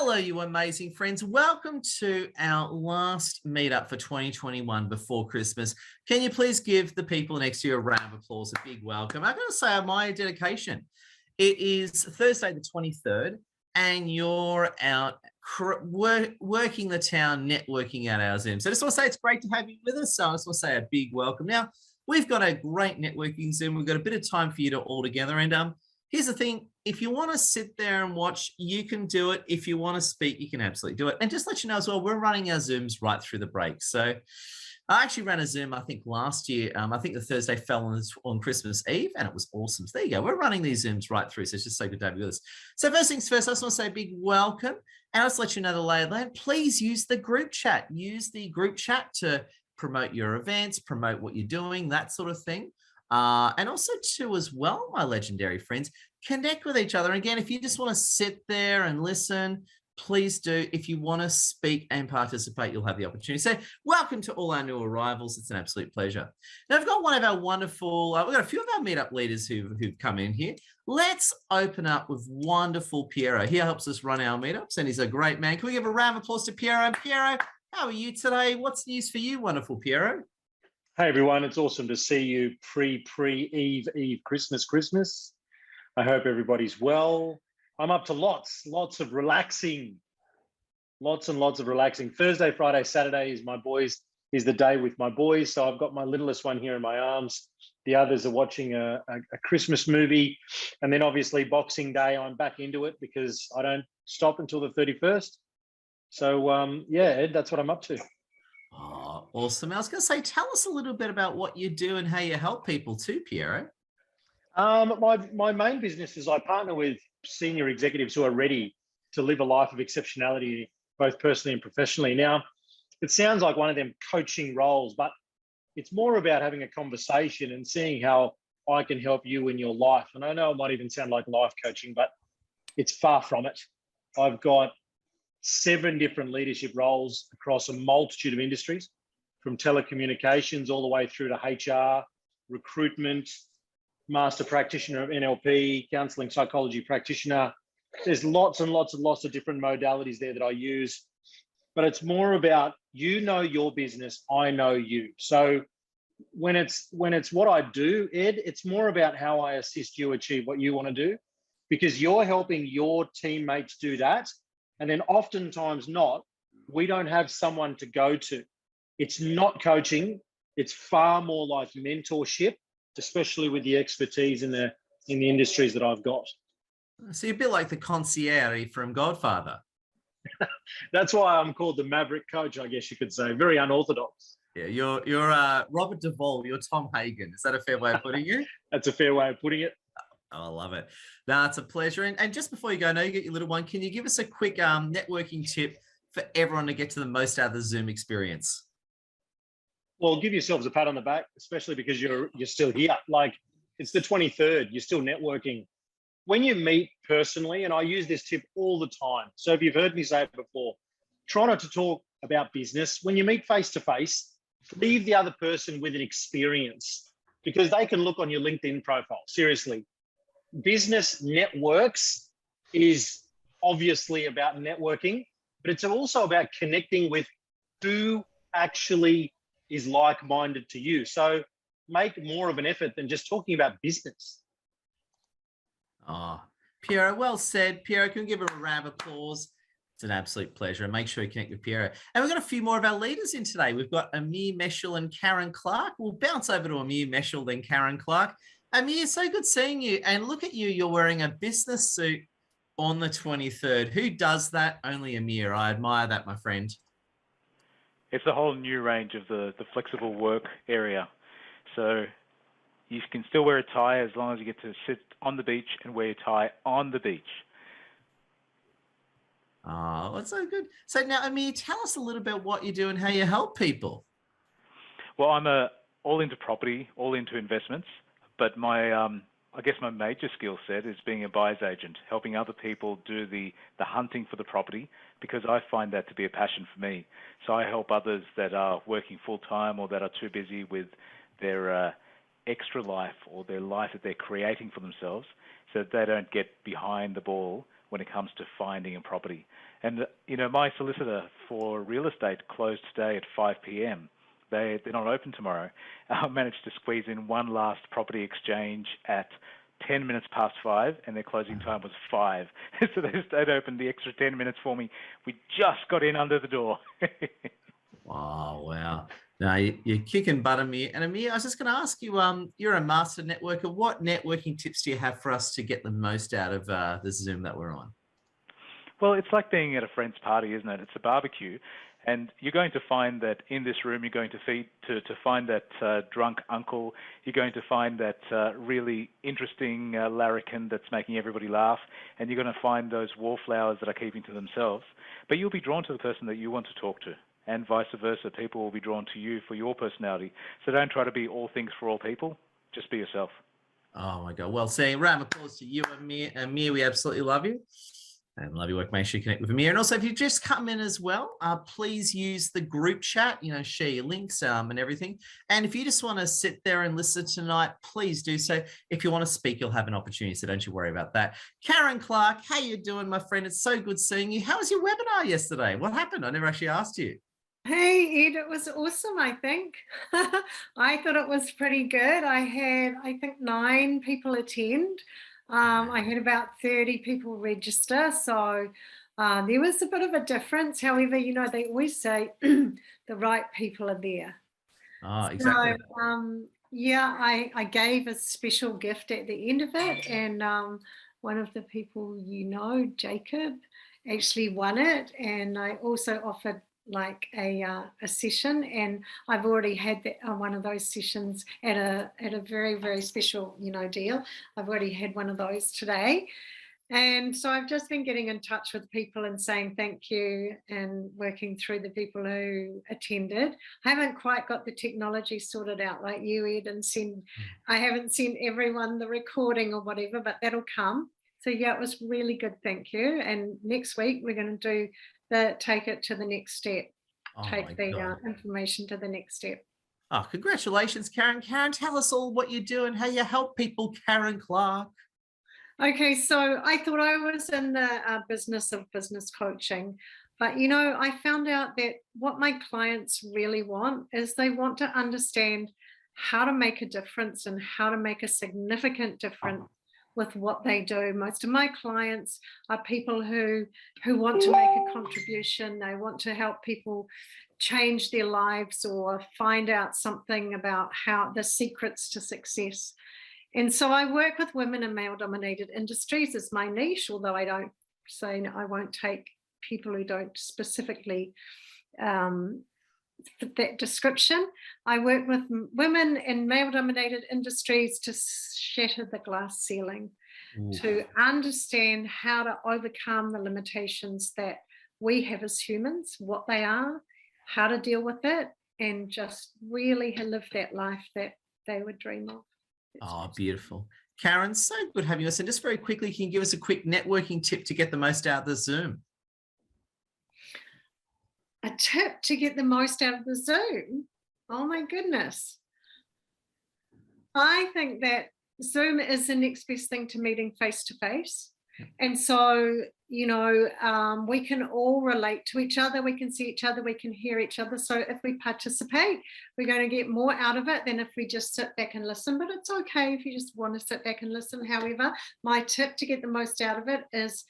Hello, you amazing friends. Welcome to our last meetup for 2021 before Christmas. Can you please give the people next to you a round of applause, a big welcome? I've got to say, my dedication. It is Thursday, the 23rd, and you're out working the town, networking at our Zoom. So I just want to say it's great to have you with us. So I just want to say a big welcome. Now, we've got a great networking Zoom. We've got a bit of time for you to all together. And here's the thing. If you want to sit there and watch, you can do it. If you want to speak, you can absolutely do it. And just let you know as well, we're running our Zooms right through the break. So I actually ran a Zoom, I think last year. I think the Thursday fell on Christmas Eve, and it was awesome. So there you go. We're running these Zooms right through. So it's just so good to have you with us. So first things first, I just want to say a big welcome. And let's let you know the lay of the land. Please use the group chat. Use the group chat to promote your events, promote what you're doing, that sort of thing. And also too, as well, my legendary friends, connect with each other. Again, if you just want to sit there and listen, please do. If you want to speak and participate, you'll have the opportunity. So welcome to all our new arrivals. It's an absolute pleasure. Now, I've got one of our wonderful, we've got a few of our meetup leaders who've come in here. Let's open up with wonderful Piero. He helps us run our meetups, and he's a great man. Can we give a round of applause to Piero? Piero, how are you today? What's news for you, wonderful Piero? Hey everyone, it's awesome to see you Eve, Christmas. I hope everybody's well. I'm up to lots of relaxing, lots and lots of relaxing. Thursday, Friday, Saturday is the day with my boys. So I've got my littlest one here in my arms. The others are watching a Christmas movie. And then obviously Boxing Day, I'm back into it because I don't stop until the 31st. So yeah, Ed, that's what I'm up to. Oh, awesome. I was going to say, tell us a little bit about what you do and how you help people too, Piero. My main business is I partner with senior executives who are ready to live a life of exceptionality, both personally and professionally. Now, it sounds like one of them coaching roles, but it's more about having a conversation and seeing how I can help you in your life. And I know it might even sound like life coaching, but it's far from it. I've got 7 different leadership roles across a multitude of industries, from telecommunications all the way through to HR, recruitment, master practitioner of NLP, counseling psychology practitioner. There's lots and lots of different modalities there that I use, but it's more about, you know, your business, I know you. So when it's what I do, Ed, it's more about how I assist you achieve what you want to do, because you're helping your teammates do that. And then oftentimes we don't have someone to go to. It's not coaching. It's far more like mentorship, especially with the expertise in the industries that I've got. So you're a bit like the concierge from Godfather. That's why I'm called the Maverick Coach, I guess you could say. Very unorthodox. Yeah, you're Robert Duvall. You're Tom Hagen. Is that a fair way of putting it? That's a fair way of putting it. Oh, I love it. No, it's a pleasure. And just before you go, I know you get your little one. Can you give us a quick networking tip for everyone to get to the most out of the Zoom experience? Well, give yourselves a pat on the back, especially because you're still here. Like, it's the 23rd. You're still networking. When you meet personally, and I use this tip all the time. So if you've heard me say it before, try not to talk about business. When you meet face to face, leave the other person with an experience, because they can look on your LinkedIn profile. Seriously. Business networks is obviously about networking, but it's also about connecting with who actually is like-minded to you. So make more of an effort than just talking about business. Oh, Piero, well said. Piero, can we give him a round of applause? It's an absolute pleasure. And make sure you connect with Piero. And we've got a few more of our leaders in today. We've got Amir Michel and Karen Clark. We'll bounce over to Amir Michel, then Karen Clark. Amir, so good seeing you. And look at you, you're wearing a business suit on the 23rd. Who does that? Only Amir. I admire that, my friend. It's a whole new range of the flexible work area. So you can still wear a tie as long as you get to sit on the beach and wear a tie on the beach. Oh, that's so good. So now, Amir, tell us a little bit what you do and how you help people. Well, I'm all into property, all into investments. But I guess my major skill set is being a buyer's agent, helping other people do the hunting for the property, because I find that to be a passion for me. So I help others that are working full-time or that are too busy with their extra life or their life that they're creating for themselves, so that they don't get behind the ball when it comes to finding a property. And, my solicitor for real estate closed today at 5 p.m. They're not open tomorrow. I managed to squeeze in one last property exchange at 10 minutes past 5, and their closing time was 5. So they stayed open the extra 10 minutes for me. We just got in under the door. Oh, wow. No, you're kicking butt, Amir. And Amir, I was just going to ask you, you're a master networker. What networking tips do you have for us to get the most out of the Zoom that we're on? Well, it's like being at a friend's party, isn't it? It's a barbecue. And you're going to find that in this room, you're going to find that drunk uncle. You're going to find that really interesting larrikin that's making everybody laugh. And you're going to find those wallflowers that are keeping to themselves. But you'll be drawn to the person that you want to talk to. And vice versa, people will be drawn to you for your personality. So don't try to be all things for all people. Just be yourself. Oh, my God. Well, saying round of applause to you, Amir. Amir, we absolutely love you. And love your work. Make sure you connect with Amir. And also, if you just come in as well, please use the group chat, share your links and everything. And if you just want to sit there and listen tonight, please do so. If you want to speak, you'll have an opportunity, so don't you worry about that. Karen Clark, how you doing, my friend? It's so good seeing you. How was your webinar yesterday? What happened? I never actually asked you. Hey, Ed, it was awesome, I think. I thought it was pretty good. I had, I think, 9 people attend. I had about 30 people register, so there was a bit of a difference. However, they always say the right people are there. Oh, exactly. So, yeah, I gave a special gift at the end of it, and one of the people, Jacob, actually won it, and I also offered like a session, and I've already had one of those sessions at a very, very special deal. I've already had one of those today, and so I've just been getting in touch with people and saying thank you and working through the people who attended. I haven't quite got the technology sorted out like you, Ed, and I haven't sent everyone the recording or whatever, but that'll come. So yeah, it was really good, thank you. And next week we're going to do take it to the next step, take the information to the next step. Oh, congratulations, Karen. Karen, tell us all what you do and how you help people, Karen Clark. Okay, so I thought I was in the business of business coaching, but I found out that what my clients really want is they want to understand how to make a difference and how to make a significant difference with what they do. Most of my clients are people who want to make a contribution. They want to help people change their lives or find out something about how the secrets to success. And so I work with women in male-dominated industries as my niche, although I don't say I won't take people who don't specifically fit that description. I work with women in male-dominated industries to shatter the glass ceiling, to understand how to overcome the limitations that we have as humans, what they are, how to deal with it, and just really live that life that they would dream of. Oh, beautiful. Karen, so good having us. And just very quickly, can you give us a quick networking tip to get the most out of the Zoom? A tip to get the most out of the Zoom? Oh my goodness. I think that Zoom is the next best thing to meeting face to face. And so, we can all relate to each other. We can see each other. We can hear each other. So if we participate, we're going to get more out of it than if we just sit back and listen. But it's okay if you just want to sit back and listen. However, my tip to get the most out of it is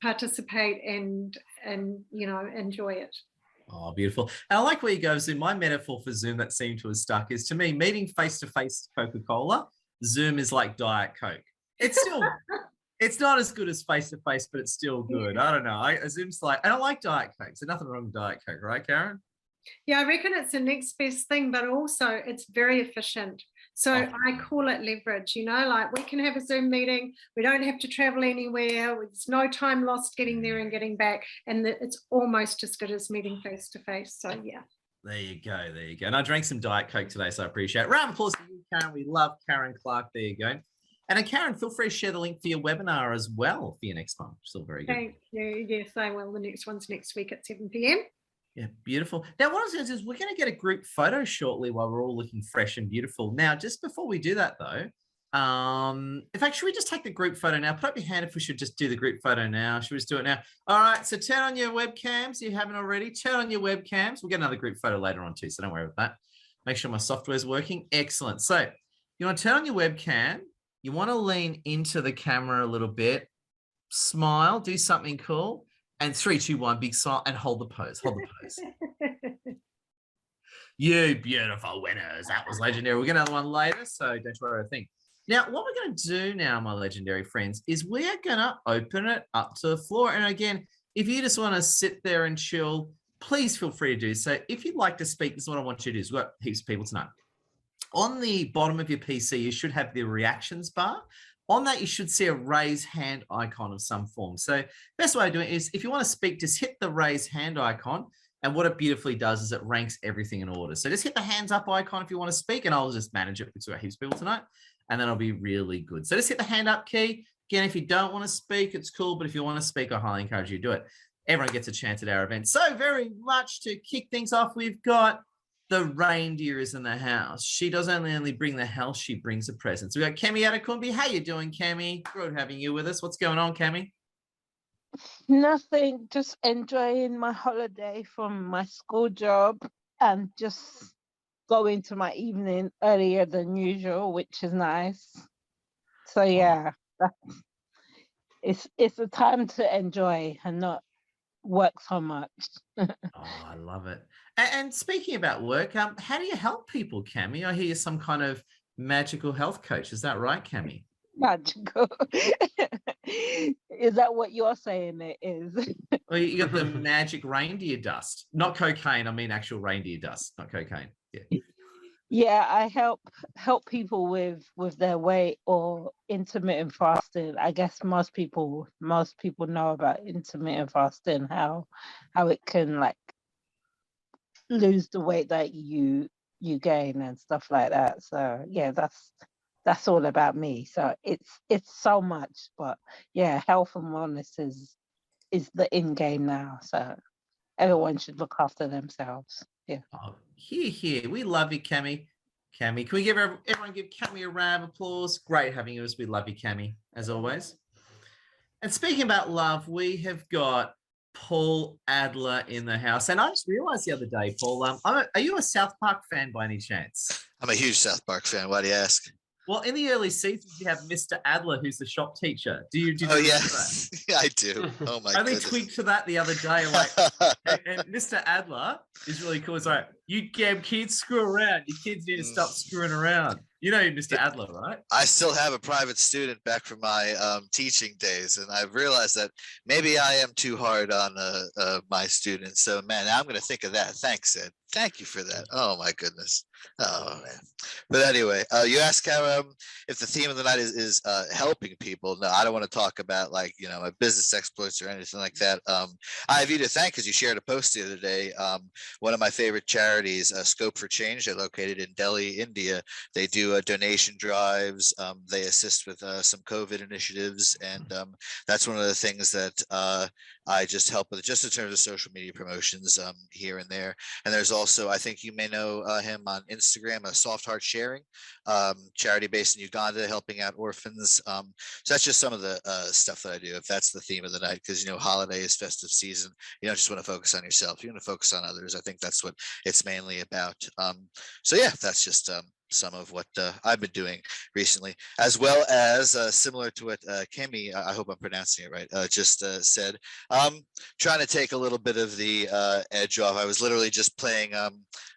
participate and enjoy it. Oh, beautiful. And I like where you go, Zoom. My metaphor for Zoom that seemed to have stuck is, to me, meeting face-to-face Coca-Cola, Zoom is like Diet Coke. It's still, it's not as good as face-to-face, but it's still good. Yeah. I don't know. Zoom's like, and I like Diet Coke, so nothing wrong with Diet Coke, right, Karen? Yeah, I reckon it's the next best thing, but also it's very efficient. So I call it leverage, like we can have a Zoom meeting. We don't have to travel anywhere. There's no time lost getting there and getting back. And it's almost as good as meeting face to face. So yeah. There you go. There you go. And I drank some Diet Coke today, so I appreciate it. Round of applause to you, Karen. We love Karen Clark. There you go. And Karen, feel free to share the link for your webinar as well for your next one. Still very good. Thank you. Yes, I will. The next one's next week at 7 p.m. Yeah, beautiful. Now, what I was going to do is we're going to get a group photo shortly while we're all looking fresh and beautiful. Now, just before we do that, though, In fact, should we just take the group photo now? Put up your hand if we should just do the group photo now. Should we just do it now? All right, so turn on your webcams. You haven't already. Turn on your webcams. We'll get another group photo later on too, so don't worry about that. Make sure my software is working. Excellent. So you want to turn on your webcam. You want to lean into the camera a little bit. Smile, do something cool. And 3, 2, 1, big smile, and hold the pose. Hold the pose. You beautiful winners. That was legendary. We'll get another one later, so don't worry a thing. Now, what we're going to do now, my legendary friends, is we are going to open it up to the floor. And again, if you just want to sit there and chill, please feel free to do so. If you'd like to speak, this is what I want you to do. We've got heaps of people tonight. On the bottom of your PC, you should have the reactions bar. On that, you should see a raise hand icon of some form. So best way of doing it is if you want to speak, just hit the raise hand icon. And what it beautifully does is it ranks everything in order. So just hit the hands up icon if you want to speak, and I'll just manage it because we've got heaps of people tonight, and that'll be really good. So just hit the hand up key. Again, if you don't want to speak, it's cool. But if you want to speak, I highly encourage you to do it. Everyone gets a chance at our event. So very much to kick things off, we've got the reindeer is in the house. She doesn't only bring the health, she brings a present. So we got Kemi Adekumbi. How you doing, Kemi? Good having you with us. What's going on, Kemi? Nothing, just enjoying my holiday from my school job and just going to my evening earlier than usual, which is nice. So yeah, it's a time to enjoy and not work so much. Oh, I love it. And speaking about work, how do you help people, Kemi? I hear you're some kind of magical health coach. Is that right, Kemi? Magical. Is that what you're saying it is? Well, you got the magic reindeer dust. Not cocaine, I mean actual reindeer dust, not cocaine. Yeah. Yeah, I help people with their weight or intermittent fasting. I guess most people know about intermittent fasting, how it can like lose the weight that you gain and stuff like that. So yeah, that's all about me. So it's so much, but yeah, health and wellness is the in game now. So everyone should look after themselves. Yeah. Oh, here. We love you, Kemi. Kemi, can we give everyone give Kemi a round of applause? Great having you. We love you, Kemi, as always. And speaking about love, we have got Paul Adler in the house. And I just realized the other day, Paul, are you a South Park fan by any chance? I'm a huge South Park fan. Why do you ask? Well, in the early seasons, you have Mr. Adler, who's the shop teacher. Did you Oh, yeah. that? Yeah, I do. Oh, my I only goodness. tweaked to that the other day. Like, and Mr. Adler is really cool. It's like, you damn kids screw around. Your kids need to stop screwing around. You know Mr. Adler, right? I still have a private student back from my teaching days, and I've realized that maybe I am too hard on my students. So, man, I'm going to think of that. Thanks, Ed. Thank you for that. Oh, my goodness. Oh, man. But anyway, you ask how if the theme of the night is helping people. No, I don't want to talk about like, my business exploits or anything like that. I have you to thank because you shared a post the other day. One of my favorite charities, Scope for Change, they're located in Delhi, India. They do donation drives. They assist with some COVID initiatives. And that's one of the things that I just help with, just in terms of social media promotions here and there. And there's also, I think you may know him on Instagram, a Soft Heart Sharing, charity based in Uganda, helping out orphans. So that's just some of the stuff that I do, if that's the theme of the night, because, holidays, festive season, you don't just want to focus on yourself, you want to focus on others. I think that's what it's mainly about. So yeah, that's just some of what I've been doing recently, as well as similar to what Kemi, I hope I'm pronouncing it right, just said, trying to take a little bit of the edge off. I was literally just playing a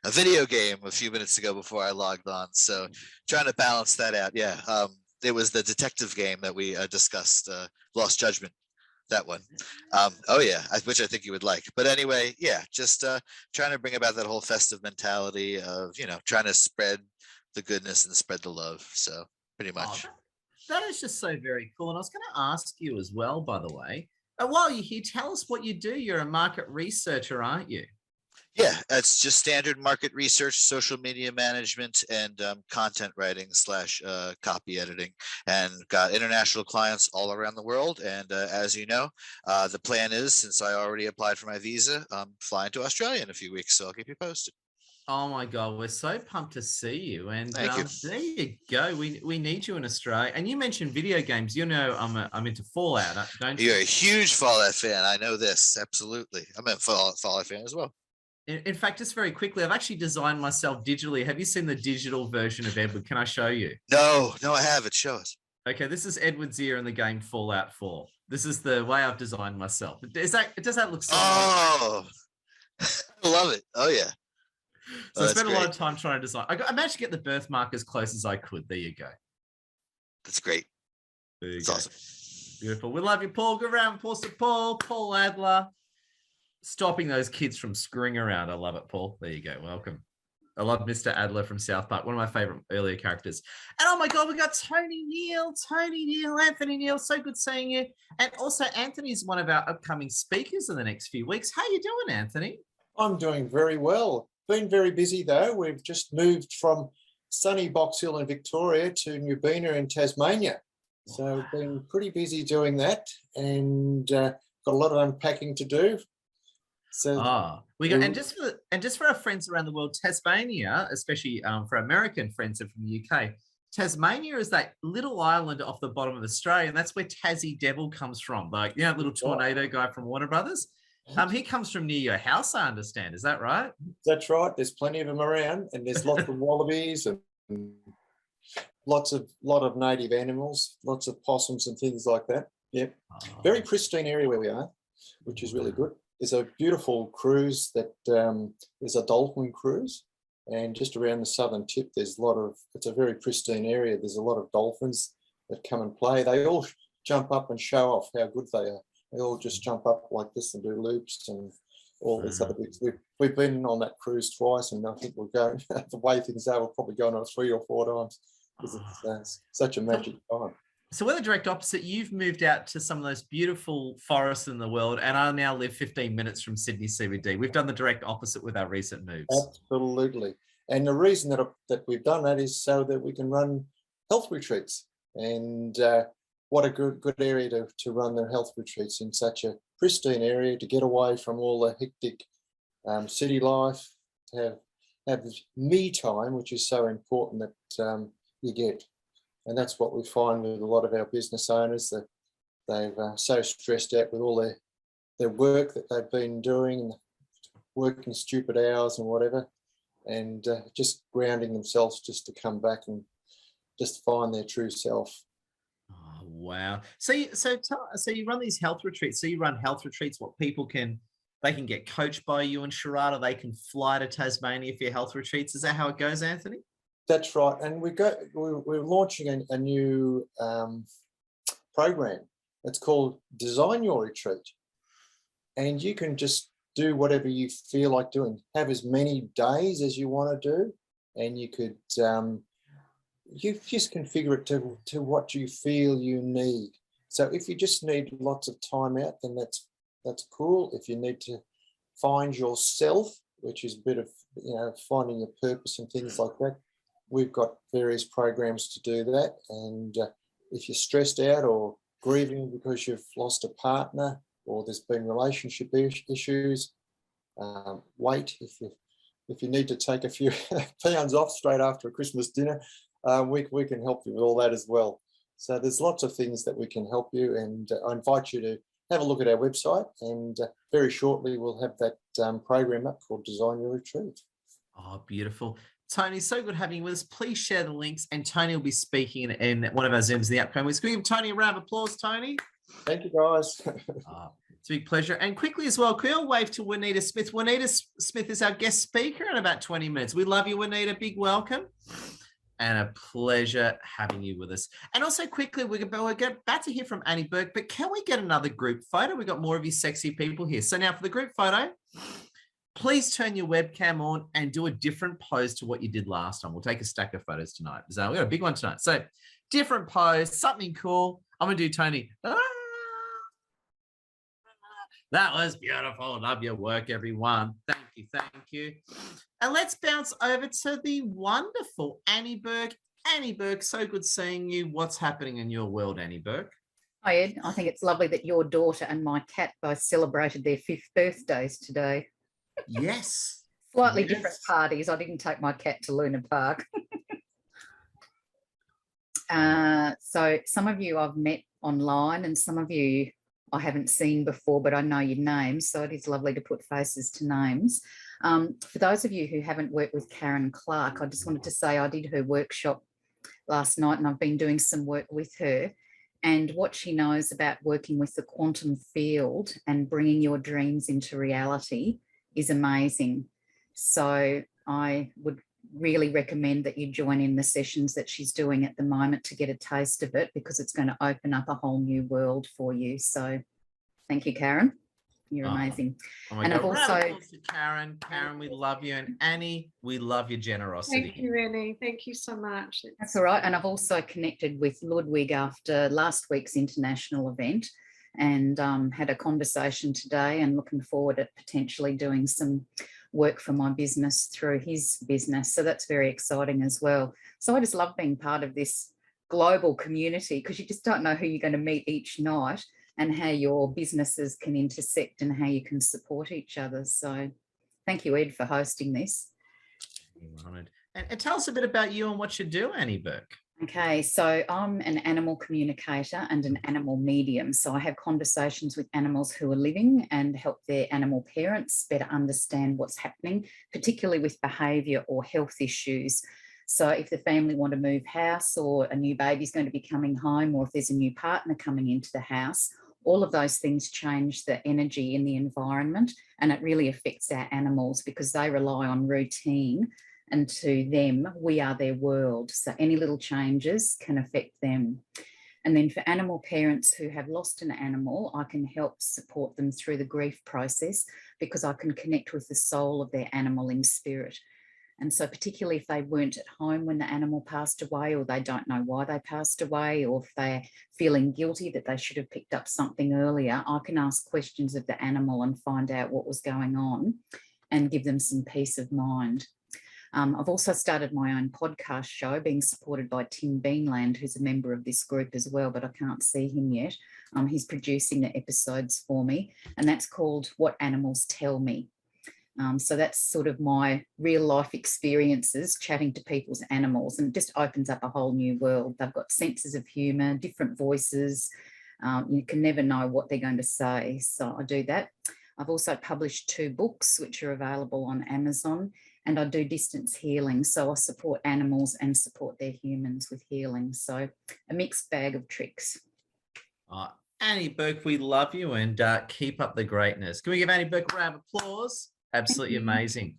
video game a few minutes ago before I logged on. So trying to balance that out. Yeah, it was the detective game that we discussed, Lost Judgment. That one. Oh yeah, which I think you would like. But anyway, yeah, just trying to bring about that whole festive mentality of, trying to spread the goodness and spread the love. So pretty much. That is just so very cool. And I was going to ask you as well, by the way, while you're here, tell us what you do. You're a market researcher, aren't you? Yeah, it's just standard market research, social media management, and content writing / copy editing, and got international clients all around the world. And as you know, the plan is, since I already applied for my visa, I'm flying to Australia in a few weeks, so I'll keep you posted. Oh my God, we're so pumped to see you. And Thank you. there you go. We need you in Australia. And you mentioned video games. You know, I'm into Fallout, don't you? You're a huge Fallout fan. I know this. Absolutely. I'm a Fallout fan as well. In fact, just very quickly, I've actually designed myself digitally. Have you seen the digital version of Edward? Can I show you? No, I haven't. Show us. Okay, this is Edward's ear in the game Fallout 4. This is the way I've designed myself. Does that look so Oh, I love it. Oh, yeah. So I spent a lot of time trying to design. I managed to get the birthmark as close as I could. There you go. That's great. That's awesome. Beautiful. We love you, Paul. Good round of applause to Paul Adler. Stopping those kids from screwing around. I love it, Paul. There you go. Welcome. I love Mr. Adler from South Park, one of my favorite earlier characters. And oh my God, we got Tony Neal, Anthony Neal. So good seeing you. And also, Anthony's one of our upcoming speakers in the next few weeks. How you doing, Anthony? I'm doing very well. Been very busy though. We've just moved from sunny Box Hill in Victoria to Newbina in Tasmania. So been pretty busy doing that, and got a lot of unpacking to do. So we got and just for our friends around the world, Tasmania, especially for American friends from the UK, Tasmania is that little island off the bottom of Australia, and that's where Tassie Devil comes from. Like, you know, little tornado guy from Warner Brothers. He comes from near your house, I understand. Is that right? That's right. There's plenty of them around, and there's lots of wallabies and lot of native animals, lots of possums and things like that. Yep. Very pristine area where we are, which is really good. There's a beautiful cruise that is a dolphin cruise, and just around the southern tip, there's it's a very pristine area. There's a lot of dolphins that come and play. They all jump up and show off how good they are. They all just jump up like this and do loops and all this other bits. We've been on that cruise twice, and I think we'll go, the way things are, we'll probably go on it 3 or 4 times, because it's such a magic time. So we're the direct opposite. You've moved out to some of those beautiful forests in the world, and I now live 15 minutes from Sydney CBD. We've done the direct opposite with our recent moves. Absolutely. And the reason that we've done that is so that we can run health retreats. And what a good area to run their health retreats in, such a pristine area, to get away from all the hectic city life, to have me time, which is so important that you get. And that's what we find with a lot of our business owners, that they've so stressed out with all their work that they've been doing, working stupid hours and whatever, and just grounding themselves just to come back and just find their true self. Oh, wow. So you run these health retreats. So you run health retreats, what people can get coached by you and Sharada. They can fly to Tasmania for your health retreats. Is that how it goes, Anthony? That's right. And we're launching a new program. It's called Design Your Retreat. And you can just do whatever you feel like doing. Have as many days as you want to do. And you could you just configure it to what you feel you need. So if you just need lots of time out, then that's cool. If you need to find yourself, which is a bit of, finding your purpose and things like that, we've got various programs to do that. And if you're stressed out or grieving because you've lost a partner, or there's been relationship issues, weight, if you need to take a few pounds off straight after a Christmas dinner, we can help you with all that as well. So there's lots of things that we can help you, and I invite you to have a look at our website, and very shortly we'll have that program up called Design Your Retreat. Oh, beautiful. Tony, so good having you with us. Please share the links, and Tony will be speaking in one of our Zooms in the upcoming weeks. Can we give Tony a round of applause, Tony? Thank you, guys. It's a big pleasure. And quickly as well, can we all wave to Juanita Smith? Juanita Smith is our guest speaker in about 20 minutes. We love you, Juanita. Big welcome. And a pleasure having you with us. And also quickly, we're about to hear from Annie Berg, but can we get another group photo? We've got more of you sexy people here. So now for the group photo, please turn your webcam on and do a different pose to what you did last time. We'll take a stack of photos tonight. So we've got a big one tonight. So different pose, something cool. I'm going to do Tony. That was beautiful. Love your work, everyone. Thank you. Thank you. And let's bounce over to the wonderful Annie Berg. Annie Berg, so good seeing you. What's happening in your world, Annie Berg? Hi, Ed. I think it's lovely that your daughter and my cat both celebrated their 5th birthdays today. Yes. Slightly Yes. different parties. I didn't take my cat to Luna Park. So some of you I've met online and some of you I haven't seen before, but I know your names. So it is lovely to put faces to names. For those of you who haven't worked with Karen Clark, I just wanted to say I did her workshop last night and I've been doing some work with her. And what she knows about working with the quantum field and bringing your dreams into reality is amazing. So I would really recommend that you join in the sessions that she's doing at the moment to get a taste of it, because it's going to open up a whole new world for you. So thank you, Karen. You're amazing. Oh my And God. I've also... Round of applause to Karen. Karen, we love you. And Annie, we love your generosity. Thank you, Annie. Thank you so much. That's all right. And I've also connected with Ludwig after last week's international event and had a conversation today and looking forward to potentially doing some work for my business through his business. So that's very exciting as well. So I just love being part of this global community, because you just don't know who you're going to meet each night and how your businesses can intersect and how you can support each other. So thank you, Ed, for hosting this. And tell us a bit about you and what you do, Annie Berg. Okay, so I'm an animal communicator and an animal medium. So I have conversations with animals who are living and help their animal parents better understand what's happening, particularly with behaviour or health issues. So if the family want to move house, or a new baby's going to be coming home, or if there's a new partner coming into the house, all of those things change the energy in the environment, and it really affects our animals because they rely on routine. And to them, we are their world. So any little changes can affect them. And then for animal parents who have lost an animal, I can help support them through the grief process, because I can connect with the soul of their animal in spirit. And so particularly if they weren't at home when the animal passed away, or they don't know why they passed away, or if they're feeling guilty that they should have picked up something earlier, I can ask questions of the animal and find out what was going on and give them some peace of mind. I've also started my own podcast show, being supported by Tim Beanland, who's a member of this group as well, but I can't see him yet. He's producing the episodes for me, and that's called What Animals Tell Me. So that's sort of my real life experiences chatting to people's animals, and it just opens up a whole new world. They've got senses of humour, different voices. You can never know what they're going to say. So I do that. I've also published 2 books, which are available on Amazon, and I do distance healing. So I support animals and support their humans with healing. So a mixed bag of tricks. Annie Berg, we love you, and keep up the greatness. Can we give Annie Berg a round of applause? Absolutely amazing.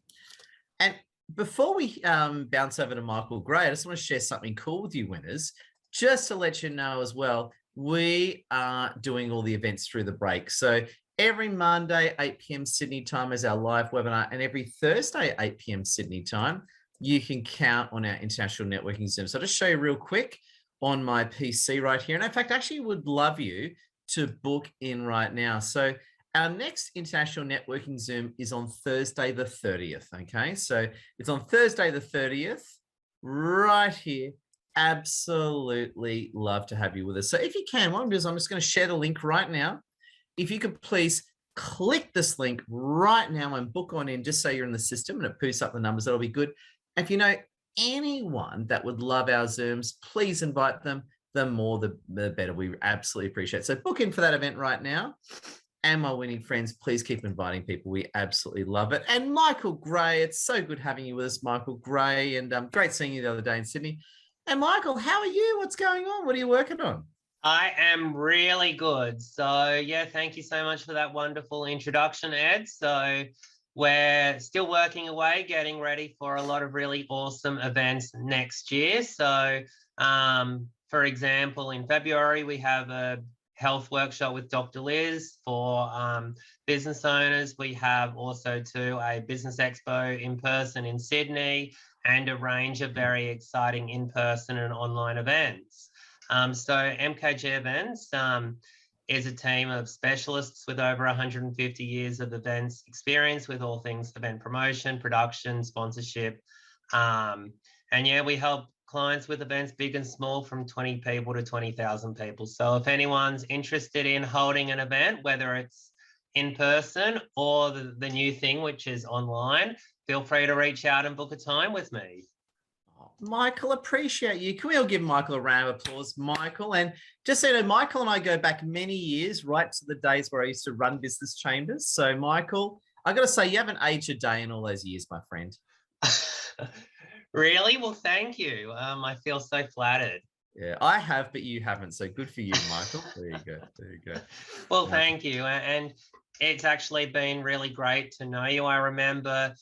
And before we bounce over to Michael Gray, I just want to share something cool with you, winners, just to let you know as well, we are doing all the events through the break. So every Monday, 8 p.m. Sydney time is our live webinar, and every Thursday, 8 p.m. Sydney time, you can count on our International Networking Zoom. So I'll just show you real quick on my PC right here. And in fact, I actually would love you to book in right now. So our next International Networking Zoom is on Thursday the 30th, okay? So it's on Thursday the 30th, right here. Absolutely love to have you with us. So if you can, what I'm doing is I'm just going to share the link right now. If you could please click this link right now and book on in, just so you're in the system and it boosts up the numbers, that'll be good. If you know anyone that would love our Zooms, please invite them. The more, the better. We absolutely appreciate it. So book in for that event right now. And my winning friends, please keep inviting people. We absolutely love it. And Michael Gray, it's so good having you with us, Michael Gray, and great seeing you the other day in Sydney. And Michael, how are you? What's going on? What are you working on? I am really good. So yeah, thank you so much for that wonderful introduction, Ed. So we're still working away, getting ready for a lot of really awesome events next year. So for example, in February, we have a health workshop with Dr. Liz for business owners. We have also too a business expo in person in Sydney, and a range of very exciting in-person and online events. So MKG Events is a team of specialists with over 150 years of events experience with all things event promotion, production, sponsorship. And yeah, we help clients with events big and small, from 20 people to 20,000 people. So if anyone's interested in holding an event, whether it's in person or the new thing, which is online, feel free to reach out and book a time with me. Michael, appreciate you. Can we all give Michael a round of applause, Michael? And just so you know, Michael and I go back many years, right to the days where I used to run business chambers. So, Michael, I got to say, you haven't aged a day in all those years, my friend. Really? Well, thank you. I feel so flattered. Yeah, I have, but you haven't. So good for you, Michael. There you go. There you go. Well, thank you. And it's actually been really great to know you. I remember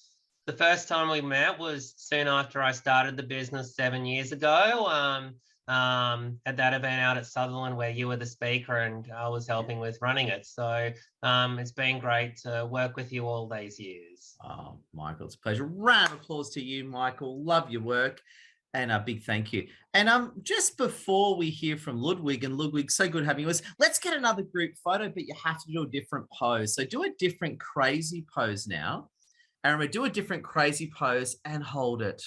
the first time we met was soon after I started the business 7 years ago at that event out at Sutherland where you were the speaker and I was helping with running it. So it's been great to work with you all these years. Oh, Michael, it's a pleasure. Round of applause to you, Michael. Love your work. And a big thank you. And just before we hear from Ludwig, and Ludwig, so good having you with us, let's get another group photo, but you have to do a different pose. So do a different crazy pose now. And remember, do a different crazy pose and hold it.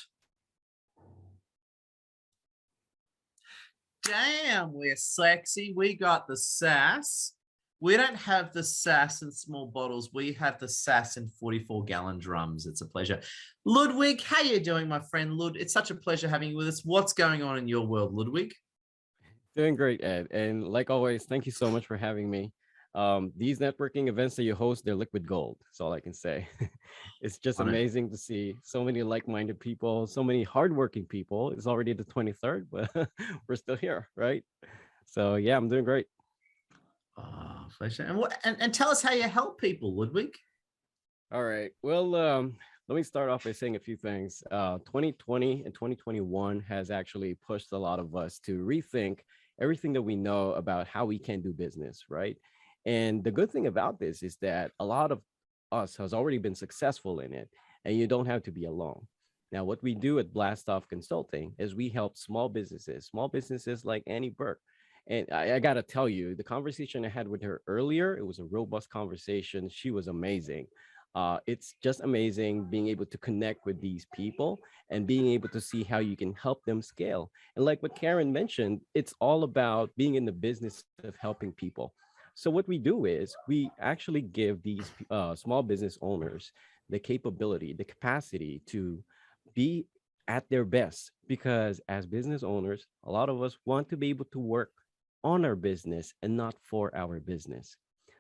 Damn, we're sexy. We got the sass. We don't have the sass in small bottles. We have the sass in 44-gallon drums. It's a pleasure. Ludwig, how you doing, my friend? Lud, it's such a pleasure having you with us. What's going on in your world, Ludwig? Doing great, Ed. And like always, thank you so much for having me. These networking events that you host, they're liquid gold. That's all I can say. It's just amazing to see so many like-minded people, so many hardworking people. It's already the 23rd, but we're still here, right? So yeah, I'm doing great. Oh, pleasure. And tell us how you help people, Ludwig. All right. Well, let me start off by saying a few things. 2020 and 2021 has actually pushed a lot of us to rethink everything that we know about how we can do business, right? And the good thing about this is that a lot of us has already been successful in it, and you don't have to be alone. Now, what we do at Blast Off Consulting is we help small businesses like Annie Berg. And I got to tell you, the conversation I had with her earlier, it was a robust conversation. She was amazing. It's just amazing being able to connect with these people and being able to see how you can help them scale. And like what Karen mentioned, it's all about being in the business of helping people. So what we do is we actually give these small business owners the capability, the capacity to be at their best, because as business owners, a lot of us want to be able to work on our business and not for our business.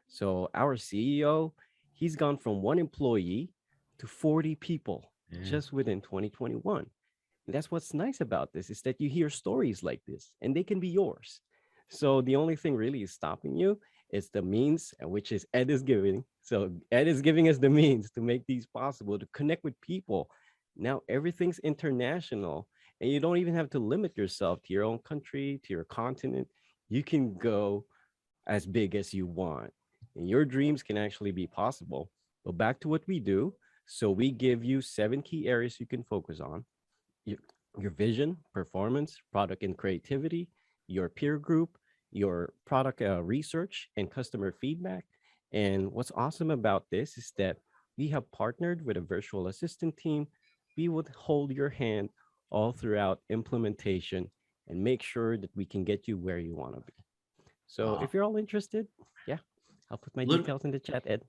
So our CEO, he's gone from 1 employee to 40 people just within 2021. And that's what's nice about this, is that you hear stories like this and they can be yours. So the only thing really is stopping you is the means, which is Ed is giving. So Ed is giving us the means to make these possible, to connect with people. Now everything's international, and you don't even have to limit yourself to your own country, to your continent. You can go as big as you want, and your dreams can actually be possible. But back to what we do. So we give you 7 key areas you can focus on: your vision, performance, product and creativity, your peer group, your product research, and customer feedback. And what's awesome about this is that we have partnered with a virtual assistant team. We would hold your hand all throughout implementation and make sure that we can get you where you want to be. So if you're all interested, yeah, I'll put my details in the chat, Ed.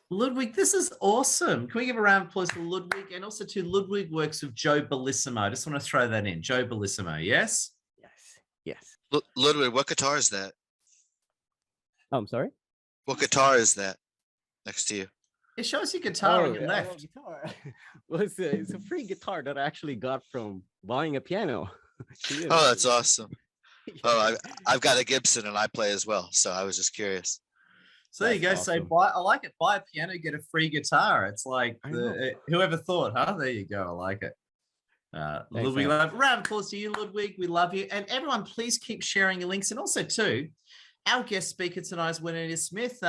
Ludwig, this is awesome. Can we give a round of applause for Ludwig? And also to Ludwig works with Joe Bellissimo. I just want to throw that in. Joe Bellissimo, yes? Yes. Ludwig, what guitar is that? I'm sorry? What guitar is that next to you? It shows your guitar on your left. Guitar. Well, it's a free guitar that I actually got from buying a piano. Oh, that's awesome. Oh, I've got a Gibson and I play as well. So I was just curious. So there you go. Awesome. So I like it. Buy a piano, get a free guitar. It's like whoever thought, huh? There you go. I like it. Ludwig, round of applause to you, Ludwig. We love you. And everyone, please keep sharing your links. And also, too, our guest speaker tonight is Juanita Smith.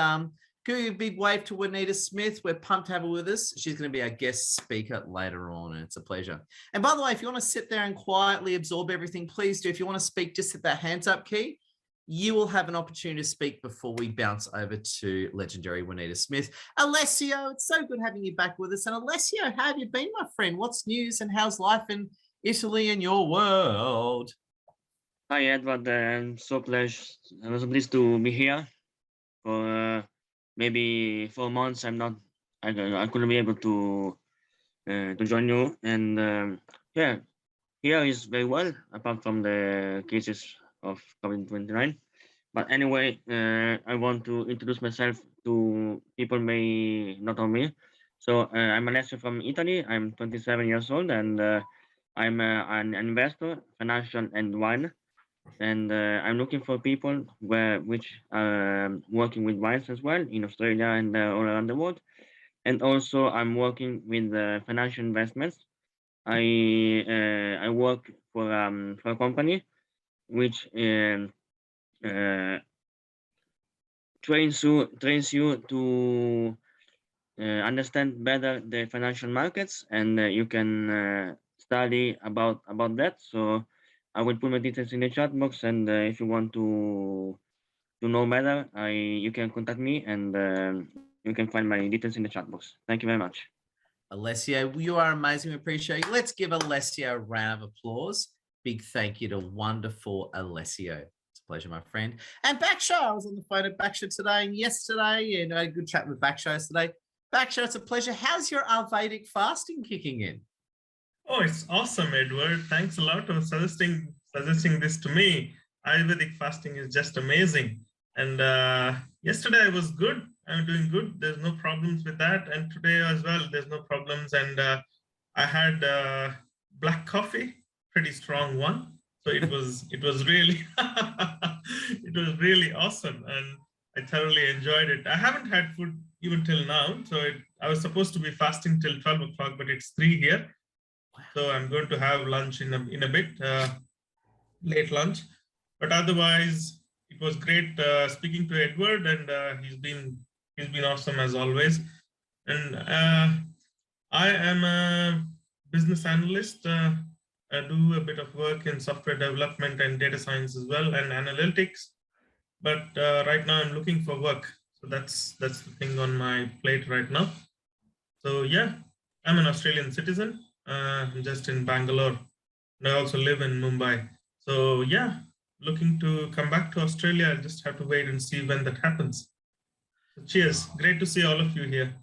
Give you a big wave to Juanita Smith. We're pumped to have her with us. She's going to be our guest speaker later on, and it's a pleasure. And by the way, if you want to sit there and quietly absorb everything, please do. If you want to speak, just hit that hands up key. You will have an opportunity to speak before we bounce over to legendary Juanita Smith. Alessio, it's so good having you back with us. And Alessio, how have you been, my friend? What's news and how's life in Italy and your world? Hi, Edward. I'm so pleased. I was pleased to be here. For maybe 4 months, I couldn't be able to to join you. And yeah, here is very well, apart from the cases of COVID-29. But anyway, I want to introduce myself to people may not know me. So I'm Alessio from Italy. I'm 27 years old, and I'm an investor, financial and wine. And I'm looking for people which are working with wines as well in Australia and all around the world. And also I'm working with financial investments. I work for a company which trains you to understand better the financial markets, and you can study about that. So I will put my details in the chat box, and if you want to know better, you can contact me, and you can find my details in the chat box. Thank you very much. Alessio, you are amazing. We appreciate you. Let's give Alessio a round of applause. Big thank you to wonderful Alessio. It's a pleasure, my friend. And Baksha, I was on the phone at Baksha today and yesterday, and I had a good chat with Baksha today. Baksha, it's a pleasure. How's your Ayurvedic fasting kicking in? Oh, it's awesome, Edward. Thanks a lot for suggesting this to me. Ayurvedic fasting is just amazing. And yesterday I was good. I'm doing good. There's no problems with that. And today as well, there's no problems. And I had black coffee, pretty strong one. So it was really it was really awesome, and I thoroughly enjoyed it. I haven't had food even till now. So I was supposed to be fasting till 12 o'clock, but it's 3 here. So I'm going to have lunch in a bit, late lunch. But otherwise, it was great speaking to Edward, and he's been awesome as always. And I am a business analyst. I do a bit of work in software development and data science as well, and analytics. But right now I'm looking for work. So that's the thing on my plate right now. So yeah, I'm an Australian citizen. I'm just in Bangalore, and I also live in Mumbai. So yeah, looking to come back to Australia. I'll just have to wait and see when that happens. So cheers. Great to see all of you here.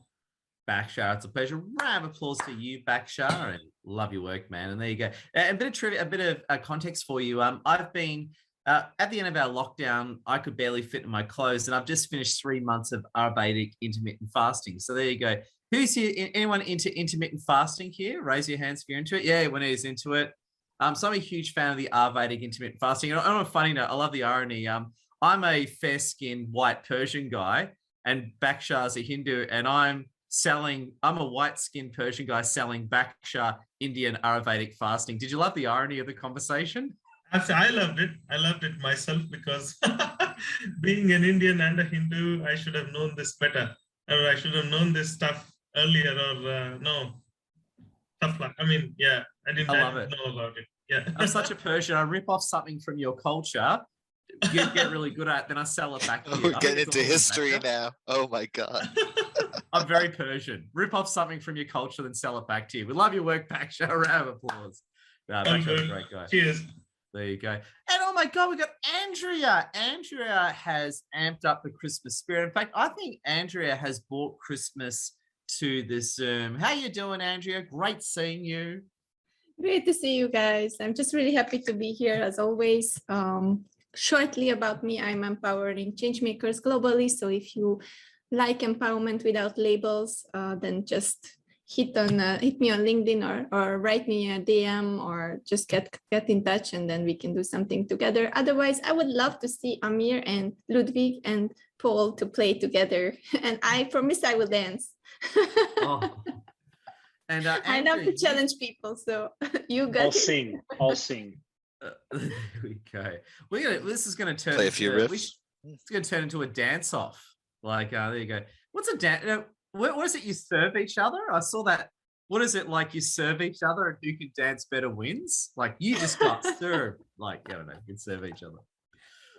Baksha, it's a pleasure. Round of applause to you, Baksha, and love your work, man. And there you go. A bit of trivia, a bit of context for you. I've been at the end of our lockdown, I could barely fit in my clothes, and I've just finished 3 months of Ayurvedic intermittent fasting. So there you go. Who's here? Anyone into intermittent fasting here? Raise your hands if you're into it. Yeah, when he's into it. So I'm a huge fan of the Ayurvedic intermittent fasting. And on a funny note, I love the irony. I'm a fair-skinned white Persian guy, and Baksha's a Hindu, and I'm a white-skinned Persian guy selling Baksha Indian Ayurvedic fasting. Did you love the irony of the conversation? I loved it. I loved it myself, because being an Indian and a Hindu, I should have known this better. Or I should have known this stuff earlier, or no. Stuff like, I mean, yeah, I didn't know about it. Yeah. I'm such a Persian. I rip off something from your culture, get really good at it, then I sell it back to you. We're getting into history now. Oh my God. I'm very Persian. Rip off something from your culture, then sell it back to you. We love your work, Baksha. A round of applause. Baksha's a great guy. Cheers. There you go. And oh my God, we got Andrea. Andrea has amped up the Christmas spirit. In fact, I think Andrea has brought Christmas to the Zoom. How you doing, Andrea? Great seeing you. Great to see you guys. I'm just really happy to be here as always. Shortly about me, I'm empowering change makers globally. So if you like empowerment without labels, then just hit me on LinkedIn or write me a DM, or just get in touch, and then we can do something together. Otherwise, I would love to see Amir and Ludwig and Paul to play together, and I promise I will dance. Oh. And I love to challenge people, so you guys. I'll sing. There we go. This is going to turn. Play a few riffs. It's going to turn into a dance off. Like there you go. What's a dance? What is it? You serve each other? I saw that. What is it like? You serve each other, and who can dance better wins? Like you just got served. Like I don't know. You can serve each other.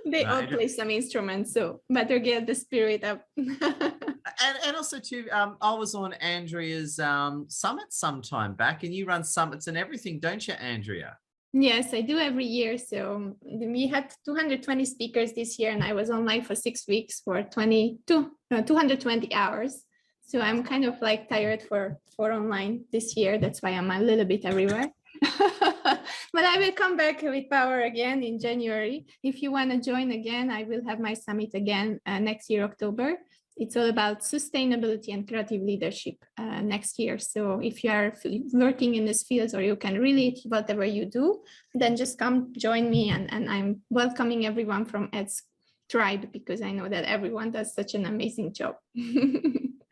They all play some instruments, so better get the spirit up. And also too, I was on Andrea's summit sometime back, and you run summits and everything, don't you, Andrea? Yes, I do every year. So we had 220 speakers this year, and I was online for 6 weeks for 220 hours. So I'm kind of like tired for online this year. That's why I'm a little bit everywhere. But I will come back with power again in January. If you want to join again, I will have my summit again next year, October. It's all about sustainability and creative leadership next year. So if you are working in this field or you can relate whatever you do, then just come join me. And I'm welcoming everyone from Ed's tribe because I know that everyone does such an amazing job.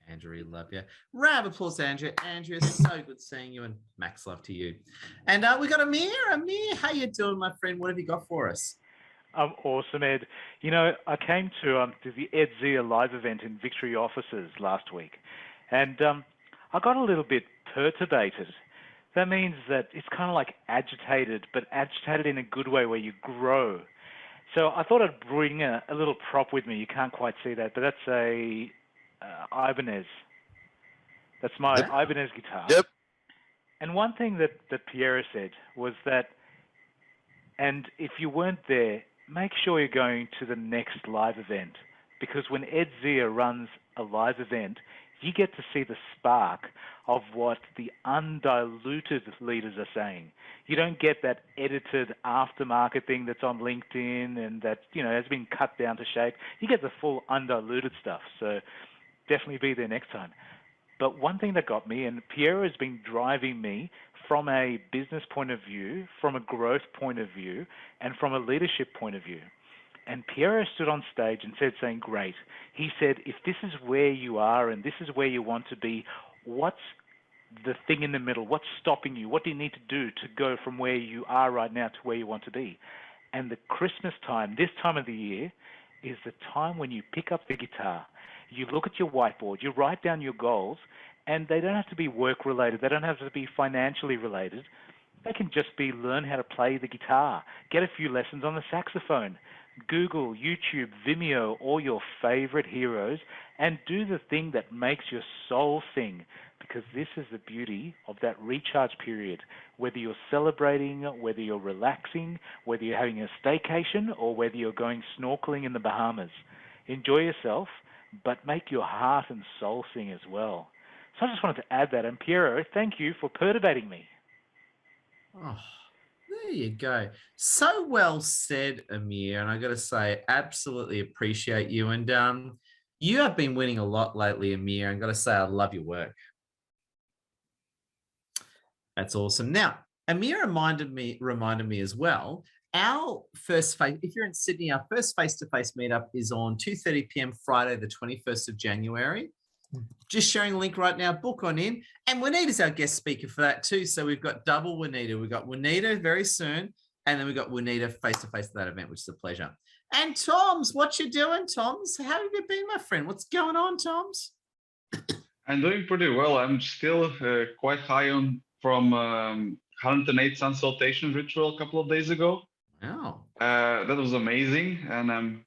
Andrew, love you. Round of applause, Andrew. Andrew, so good seeing you, and max love to you. And we got Amir. Amir, how you doing, my friend? What have you got for us? Awesome, Ed. You know, I came to the Ed Zia live event in Victory offices last week, and I got a little bit perturbated. That means that it's kind of like agitated, but agitated in a good way where you grow. So I thought I'd bring a little prop with me. You can't quite see that, but that's a Ibanez. That's my Ibanez guitar. Yep. And one thing that Piera said was that, and if you weren't there, make sure you're going to the next live event, because when Ed Zia runs a live event, you get to see the spark of what the undiluted leaders are saying. You don't get that edited aftermarket thing that's on LinkedIn and that, you know, has been cut down to shape. You get the full undiluted stuff. So definitely be there next time. But one thing that got me, and Piera has been driving me from a business point of view, from a growth point of view, and from a leadership point of view. And Piera stood on stage and said something great. He said, if this is where you are and this is where you want to be, what's the thing in the middle? What's stopping you? What do you need to do to go from where you are right now to where you want to be? And the Christmas time, this time of the year, is the time when you pick up the guitar, you look at your whiteboard, you write down your goals, and they don't have to be work-related. They don't have to be financially related. They can just be learn how to play the guitar, get a few lessons on the saxophone, Google, YouTube, Vimeo, all your favorite heroes, and do the thing that makes your soul sing, because this is the beauty of that recharge period. Whether you're celebrating, whether you're relaxing, whether you're having a staycation, or whether you're going snorkeling in the Bahamas, enjoy yourself, but make your heart and soul sing as well. So I just wanted to add that. And Piero, thank you for perturbating me. Oh, there you go. So well said, Amir. And I got to say, absolutely appreciate you. And you have been winning a lot lately, Amir. And got to say, I love your work. That's awesome. Now, Amir reminded me as well. Our first face, if you're in Sydney, our first face-to-face meetup is on 2:30 p.m. Friday, the 21st of January. Just sharing a link right now, book on in. And Juanita's our guest speaker for that too. So we've got double Juanita. We've got Juanita very soon. And then we've got Juanita face-to-face at that event, which is a pleasure. And Toms, what you doing, Toms? How have you been, my friend? What's going on, Toms? I'm doing pretty well. I'm still quite high on from 108 sun salutation ritual a couple of days ago. Wow. That was amazing. And I'm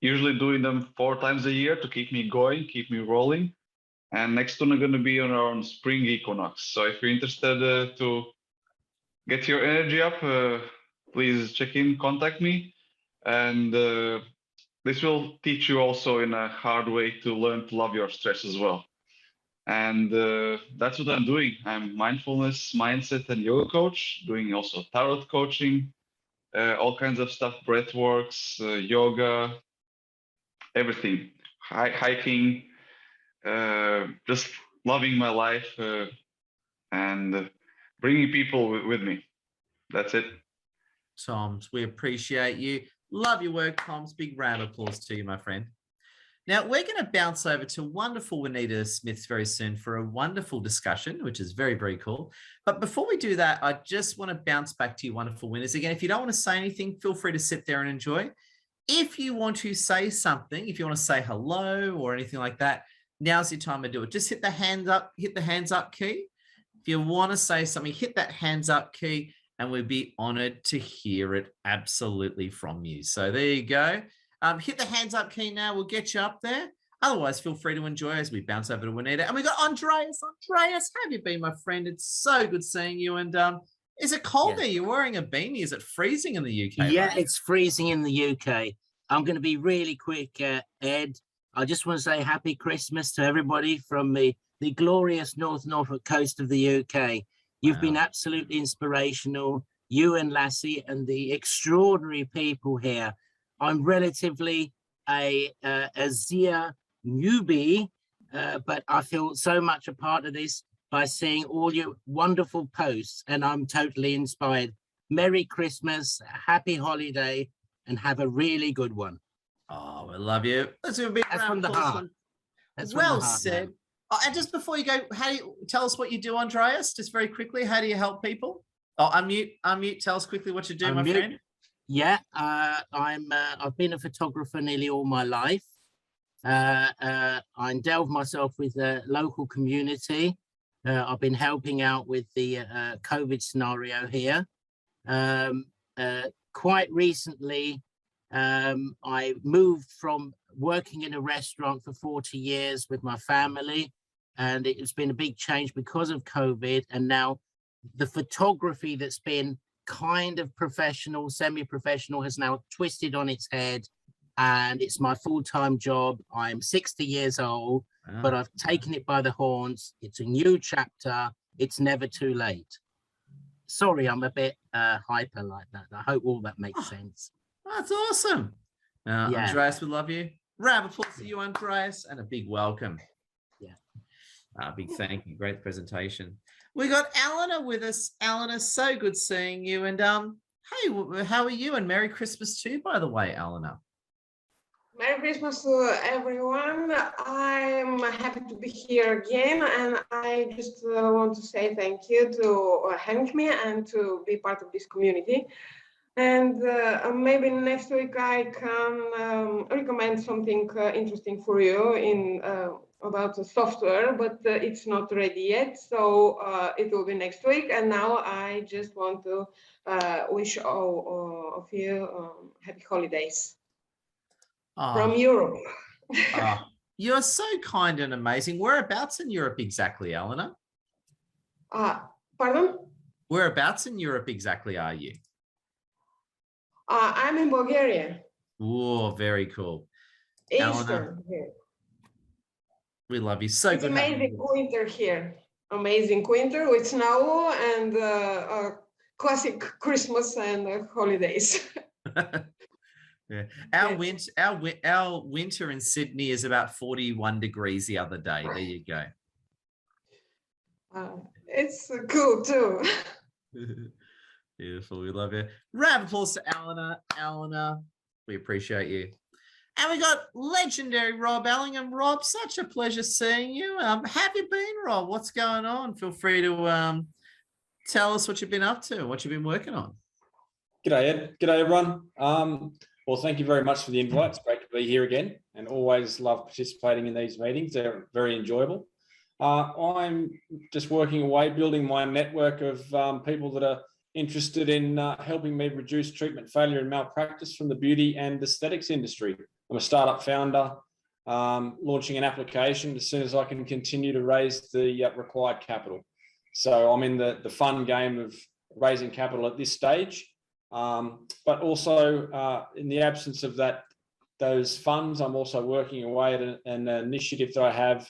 usually doing them 4 times a year to keep me going, keep me rolling. And next one I'm going to be on our spring equinox. So if you're interested to get your energy up, please check in, contact me. And this will teach you also in a hard way to learn to love your stress as well. And that's what I'm doing. I'm mindfulness, mindset, and yoga coach, doing also tarot coaching, all kinds of stuff, breath works, yoga, everything, hiking, just loving my life and bringing people with me. That's it. Toms, we appreciate you. Love your work, Toms. Big round of applause to you, my friend. Now, we're going to bounce over to wonderful Juanita Smith very soon for a wonderful discussion, which is very, very cool. But before we do that, I just want to bounce back to you wonderful winners. Again, if you don't want to say anything, feel free to sit there and enjoy. If you want to say something, if you want to say hello or anything like that, now's your time to do it. Just hit the hands up key. If you want to say something, hit that hands up key, and we'd be honored to hear it absolutely from you. So there you go. Hit the hands up key now. We'll get you up there. Otherwise, feel free to enjoy as we bounce over to Juanita. And we got Andreas. Andreas, how have you been, my friend? It's so good seeing you. And is it cold there? You're wearing a beanie. Is it freezing in the UK? Yeah, right? it's freezing in the UK. I'm going to be really quick, Ed. I just want to say happy Christmas to everybody from the glorious North Norfolk coast of the UK. You've been absolutely inspirational, you and Lassie and the extraordinary people here. I'm relatively a Zia newbie, but I feel so much a part of this by seeing all your wonderful posts, and I'm totally inspired. Merry Christmas, happy holiday, and have a really good one. Oh, we love you. Let's do a big That's round from the of applause. heart. That's Well from the heart, said. man. Oh, and just before you go, how do you tell us what you do, Andreas? Just very quickly, how do you help people? Oh, unmute. Tell us quickly what you do, my friend. Yeah, I've been a photographer nearly all my life. I endowed myself with the local community. I've been helping out with the COVID scenario here. Quite recently, I moved from working in a restaurant for 40 years with my family, and it's been a big change because of COVID. And now the photography that's been kind of professional, semi-professional, has now twisted on its head, and it's my full-time job. I'm 60 years old, but I've taken it by the horns. It's a new chapter. It's never too late. Sorry, I'm a bit hyper like that. I hope all that makes sense. That's awesome. Yeah. Andreas, we love you. Round of applause to you, Andreas, and a big welcome. Yeah. Big thank you. Great presentation. We got Eleanor with us. Eleanor, so good seeing you. And hey, how are you? And Merry Christmas too, by the way, Eleanor. Merry Christmas to everyone. I'm happy to be here again, and I just want to say thank you to having me and to be part of this community. And maybe next week I can recommend something interesting for you in about the software, but it's not ready yet, so it will be next week. And now I just want to wish all of you happy holidays. From Europe. You're so kind and amazing. Whereabouts in Europe exactly, Eleanor? Pardon? Whereabouts in Europe exactly are you? I'm in Bulgaria. Oh, very cool. Eastern. We love you. So it's good. Amazing winter here. Amazing winter with snow and classic Christmas and holidays. Yeah. Our winter in Sydney is about 41 degrees the other day. There you go. It's cool too. Beautiful. We love you. Round of applause to Eleanor. Eleanor, we appreciate you. And we got legendary Rob Ellingham. Rob, such a pleasure seeing you. Have you been, Rob? What's going on? Feel free to tell us what you've been up to, what you've been working on. G'day, Ed. G'day, everyone. Well, thank you very much for the invite. It's great to be here again, and always love participating in these meetings. They're very enjoyable. I'm just working away, building my network of people that are interested in helping me reduce treatment failure and malpractice from the beauty and aesthetics industry. I'm a startup founder, launching an application as soon as I can continue to raise the required capital. So I'm in the fun game of raising capital at this stage. But also in the absence of those funds, I'm also working away at an initiative that I have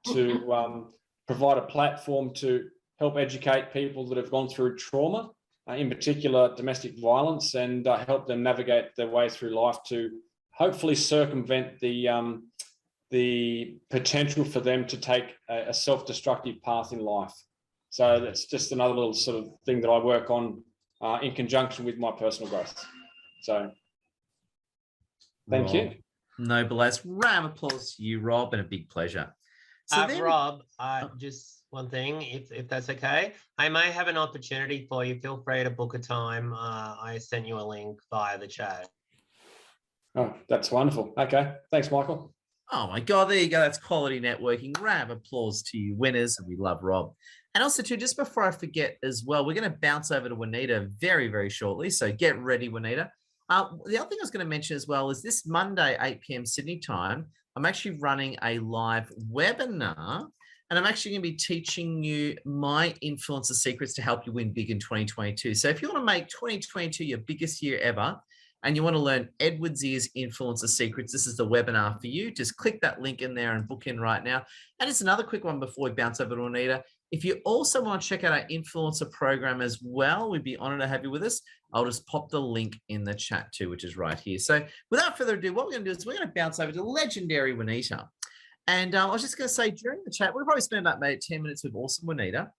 to provide a platform to help educate people that have gone through trauma, in particular domestic violence, and help them navigate their way through life to hopefully circumvent the potential for them to take a self-destructive path in life. So that's just another little sort of thing that I work on in conjunction with my personal growth. So thank you. Noble as. Round of applause to you, Rob, and a big pleasure. So Rob, just one thing, if that's okay. I may have an opportunity for you. Feel free to book a time. I sent you a link via the chat. Oh, that's wonderful. Okay. Thanks, Michael. Oh my God, there you go. That's quality networking. Round of applause to you winners, and we love Rob. And also too, just before I forget as well, we're going to bounce over to Juanita very, very shortly. So get ready, Juanita. The other thing I was going to mention as well is this Monday, 8 p.m. Sydney time, I'm actually running a live webinar, and I'm actually going to be teaching you my influencer secrets to help you win big in 2022. So if you want to make 2022 your biggest year ever, and you want to learn Edward Zier's Influencer Secrets, this is the webinar for you. Just click that link in there and book in right now. And it's another quick one before we bounce over to Anita. If you also want to check out our influencer program as well, we'd be honored to have you with us. I'll just pop the link in the chat too, which is right here. So without further ado, what we're going to do is we're going to bounce over to legendary Juanita. And I was just going to say, during the chat, we'll probably spend about maybe 10 minutes with awesome Juanita.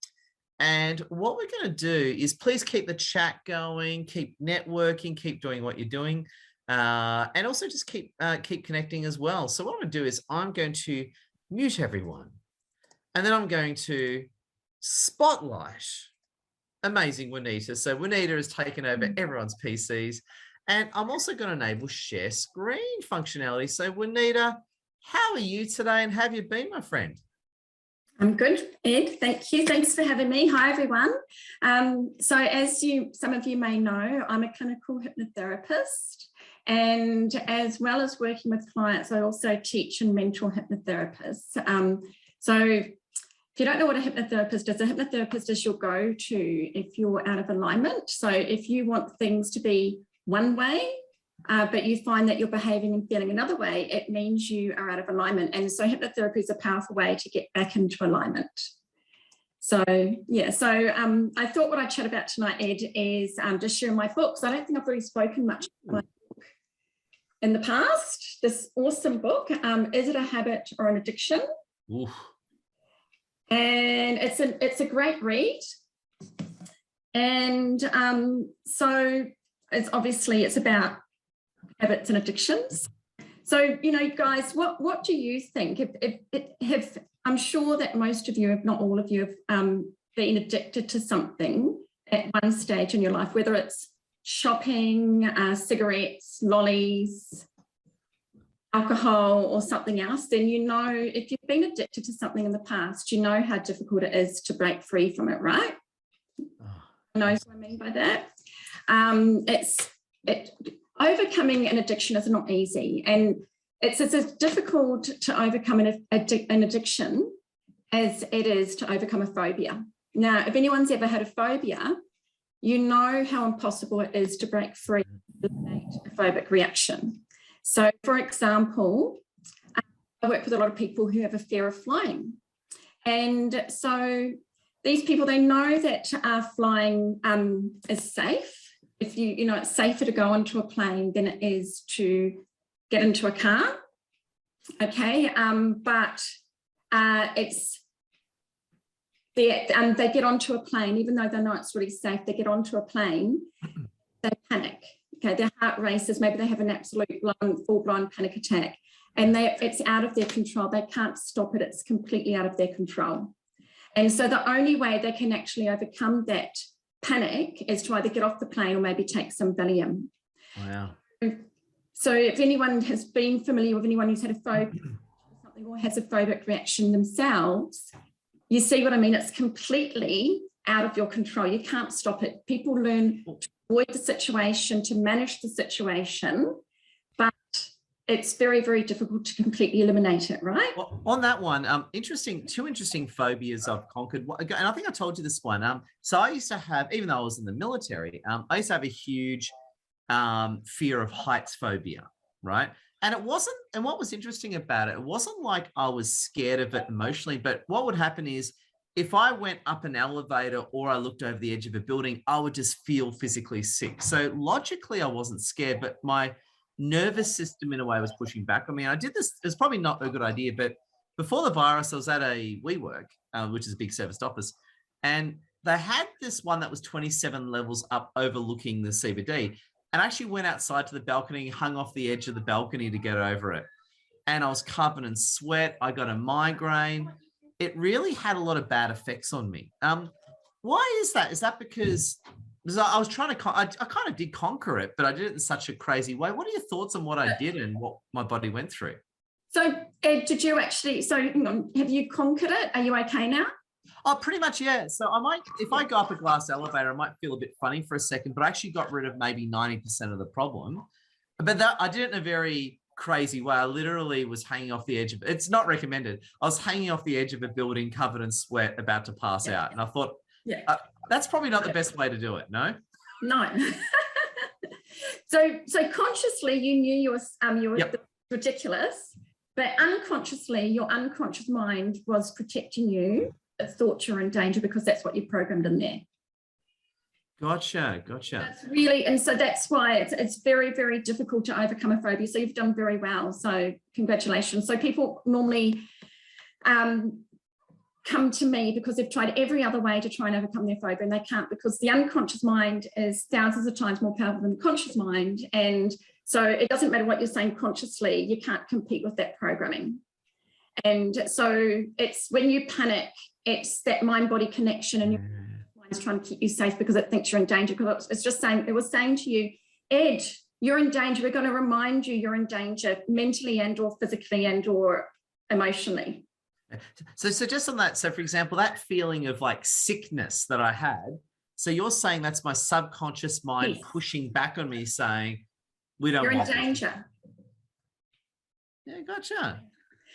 And what we're going to do is please keep the chat going, keep networking, keep doing what you're doing, and also just keep connecting as well. So what I'm going to do is I'm going to mute everyone, and then I'm going to spotlight amazing Juanita. So Juanita has taken over everyone's PCs, and I'm also going to enable share screen functionality. So Juanita, how are you today, and how have you been, my friend? I'm good, Ed. Thank you. Thanks for having me. Hi, everyone. So as some of you may know, I'm a clinical hypnotherapist, and as well as working with clients, I also teach and mentor hypnotherapists. So if you don't know what a hypnotherapist is your go-to if you're out of alignment. So if you want things to be one way, but you find that you're behaving and feeling another way, it means you are out of alignment. And so hypnotherapy is a powerful way to get back into alignment. So, yeah, so I thought what I'd chat about tonight, Ed, is just sharing my books. I don't think I've really spoken much about my book in the past. This awesome book, Is It a Habit or an Addiction? Oof. And it's a great read. And so it's about habits and addictions. So, you know, guys, what do you think? I'm sure that most of you, if not all of you, have been addicted to something at one stage in your life, whether it's shopping, cigarettes, lollies, alcohol, or something else. Then you know, if you've been addicted to something in the past, you know how difficult it is to break free from it, right? You know what I mean by that? Overcoming an addiction is not easy, and it's as difficult to overcome an addiction as it is to overcome a phobia. Now, if anyone's ever had a phobia, you know how impossible it is to break free and eliminate a phobic reaction. So, for example, I work with a lot of people who have a fear of flying, and so these people, they know that flying is safe. If you know, it's safer to go onto a plane than it is to get into a car. Okay, but they get onto a plane, even though they know it's really safe, they get onto a plane, they panic. Okay, their heart races, maybe they have an absolute full-blown panic attack, and it's out of their control. They can't stop it, it's completely out of their control. And so the only way they can actually overcome that panic is to either get off the plane or maybe take some Valium. Wow. So if anyone has been familiar with anyone who's had a phobia or something, or has a phobic reaction themselves, you see what I mean? It's completely out of your control. You can't stop it. People learn to avoid the situation, to manage the situation, but it's very, very difficult to completely eliminate it, right? Well, on that one, two interesting phobias I've conquered. And I think I told you this one. So I used to have, even though I was in the military, I used to have a huge fear of heights phobia, right? And what was interesting about it wasn't like I was scared of it emotionally, but what would happen is if I went up an elevator or I looked over the edge of a building, I would just feel physically sick. So logically, I wasn't scared, but my nervous system in a way was pushing back. I mean, I did this, it's probably not a good idea, but before the virus, I was at a WeWork, which is a big serviced office, and they had this one that was 27 levels up overlooking the CBD. And I actually went outside to the balcony, hung off the edge of the balcony to get over it. And I was covered in sweat. I got a migraine. It really had a lot of bad effects on me. Why is that? Is that because I was trying to, I kind of did conquer it, but I did it in such a crazy way. What are your thoughts on what I did and what my body went through? So Ed, did you actually, so hang on, have you conquered it? Are you okay now? Oh, pretty much, yeah. So I might, if I go up a glass elevator, I might feel a bit funny for a second, but I actually got rid of maybe 90% of the problem. But that I did it in a very crazy way. I literally was hanging off the edge of, it's not recommended. I was hanging off the edge of a building covered in sweat, about to pass out. And I thought, that's probably not the best way to do it, no? No. So consciously you knew you were Yep. ridiculous, but unconsciously your unconscious mind was protecting you. It thought you were in danger because that's what you programmed in there. Gotcha. That's really, and so that's why it's very, very difficult to overcome a phobia. So you've done very well. So congratulations. So people normally come to me because they've tried every other way to try and overcome their phobia, and they can't, because the unconscious mind is thousands of times more powerful than the conscious mind. And so it doesn't matter what you're saying consciously, you can't compete with that programming. And so it's when you panic, it's that mind-body connection, and your mind's trying to keep you safe because it thinks you're in danger. Because it's just saying, it was saying to you, Ed, you're in danger. We're going to remind you you're in danger mentally and or physically and or emotionally. So just on that, so for example, that feeling of like sickness that I had, so you're saying that's my subconscious mind pushing back on me saying, we don't want you're in danger. Yeah, gotcha.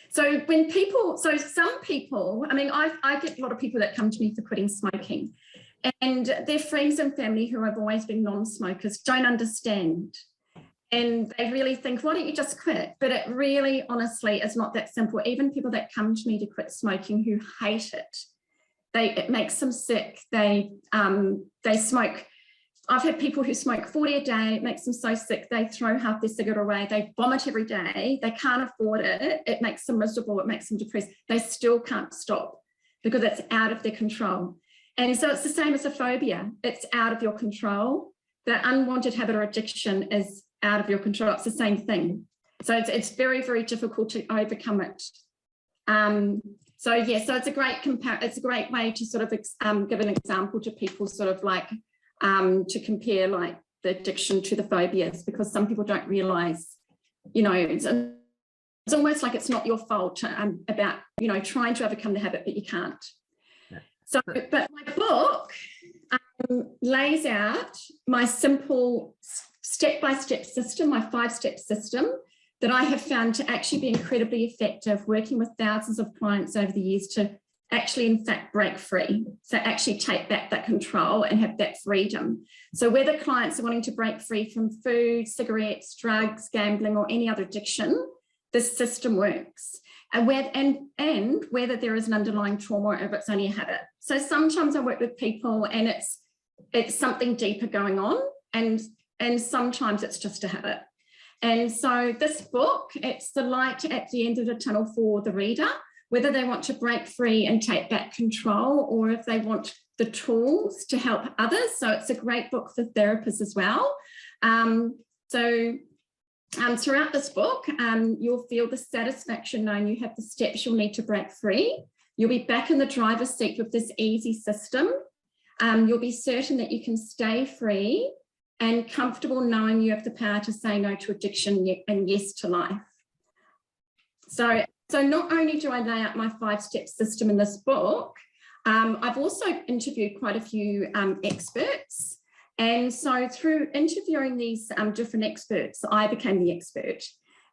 So when people, so some people, I mean, I get a lot of people that come to me for quitting smoking, and their friends and family who have always been non-smokers don't understand. And they really think, why don't you just quit? But it really, honestly, is not that simple. Even people that come to me to quit smoking who hate it, it makes them sick. They smoke. I've had people who smoke 40 a day. It makes them so sick. They throw half their cigarette away. They vomit every day. They can't afford it. It makes them miserable. It makes them depressed. They still can't stop because it's out of their control. And so it's the same as a phobia. It's out of your control. The unwanted habit or addiction is out of your control. It's the same thing. So it's very, very difficult to overcome it. So yeah, so it's a great way to sort of give an example to people, sort of like to compare like the addiction to the phobias, because some people don't realize, you know, it's almost like it's not your fault about, you know, trying to overcome the habit, but you can't. Yeah. So, but my book lays out my simple step-by-step system, my 5-step system that I have found to actually be incredibly effective, working with thousands of clients over the years to actually, in fact, break free. So actually take back that control and have that freedom. So whether clients are wanting to break free from food, cigarettes, drugs, gambling, or any other addiction, this system works. And whether there is an underlying trauma or if it's only a habit. So sometimes I work with people and it's something deeper going on, and sometimes it's just a habit. And so this book, it's the light at the end of the tunnel for the reader, whether they want to break free and take back control, or if they want the tools to help others. So it's a great book for therapists as well. Throughout this book, you'll feel the satisfaction knowing you have the steps you'll need to break free. You'll be back in the driver's seat with this easy system. You'll be certain that you can stay free and comfortable knowing you have the power to say no to addiction and yes to life. So not only do I lay out my 5-step system in this book, I've also interviewed quite a few experts. And so through interviewing these different experts, I became the expert.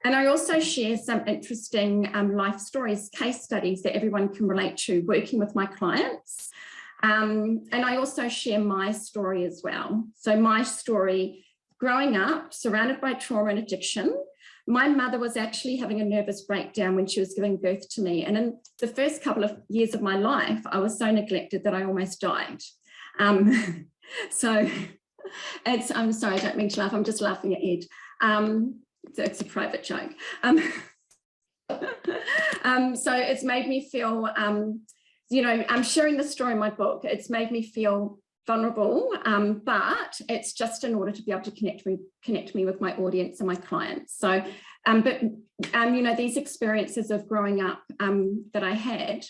And I also share some interesting life stories, case studies that everyone can relate to working with my clients. And I also share my story as well. So my story, growing up, surrounded by trauma and addiction, my mother was actually having a nervous breakdown when she was giving birth to me. And in the first couple of years of my life, I was so neglected that I almost died. So I'm sorry, I don't mean to laugh. I'm just laughing at Ed. It's a private joke. So it's made me feel, you know, I'm sharing the story in my book. It's made me feel vulnerable, but it's just in order to be able to connect me with my audience and my clients. So, you know, these experiences of growing up that I had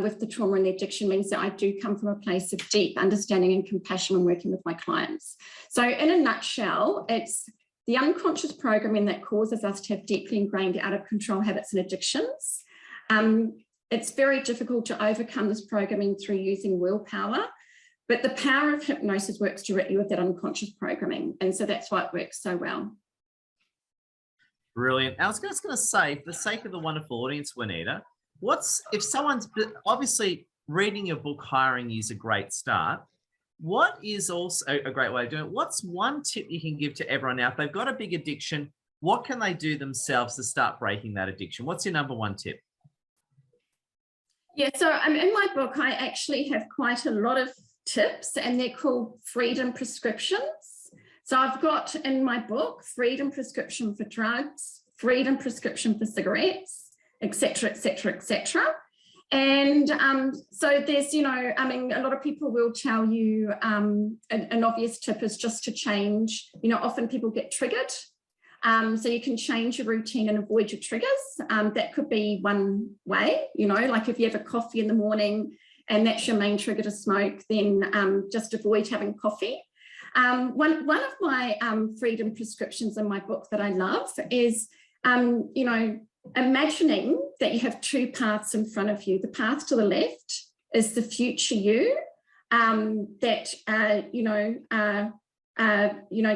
with the trauma and the addiction means that I do come from a place of deep understanding and compassion when working with my clients. So in a nutshell, it's the unconscious programming that causes us to have deeply ingrained out of control habits and addictions. It's very difficult to overcome this programming through using willpower, but the power of hypnosis works directly with that unconscious programming. And so that's why it works so well. Brilliant. I was just going to say, for the sake of the wonderful audience, Juanita, if someone's obviously reading your book, Hiring You is a great start. what is also a great way of doing it? What's one tip you can give to everyone now? If they've got a big addiction, what can they do themselves to start breaking that addiction? What's your number one tip? Yeah, so in my book, I actually have quite a lot of tips, and they're called freedom prescriptions. So I've got in my book, freedom prescription for drugs, freedom prescription for cigarettes, etc., etc., etc. And so there's, you know, I mean, a lot of people will tell you an obvious tip is just to change, you know, often people get triggered. So you can change your routine and avoid your triggers. That could be one way, you know, like if you have a coffee in the morning and that's your main trigger to smoke, then just avoid having coffee. One of my freedom prescriptions in my book that I love is, you know, imagining that you have two paths in front of you. The path to the left is the future you that,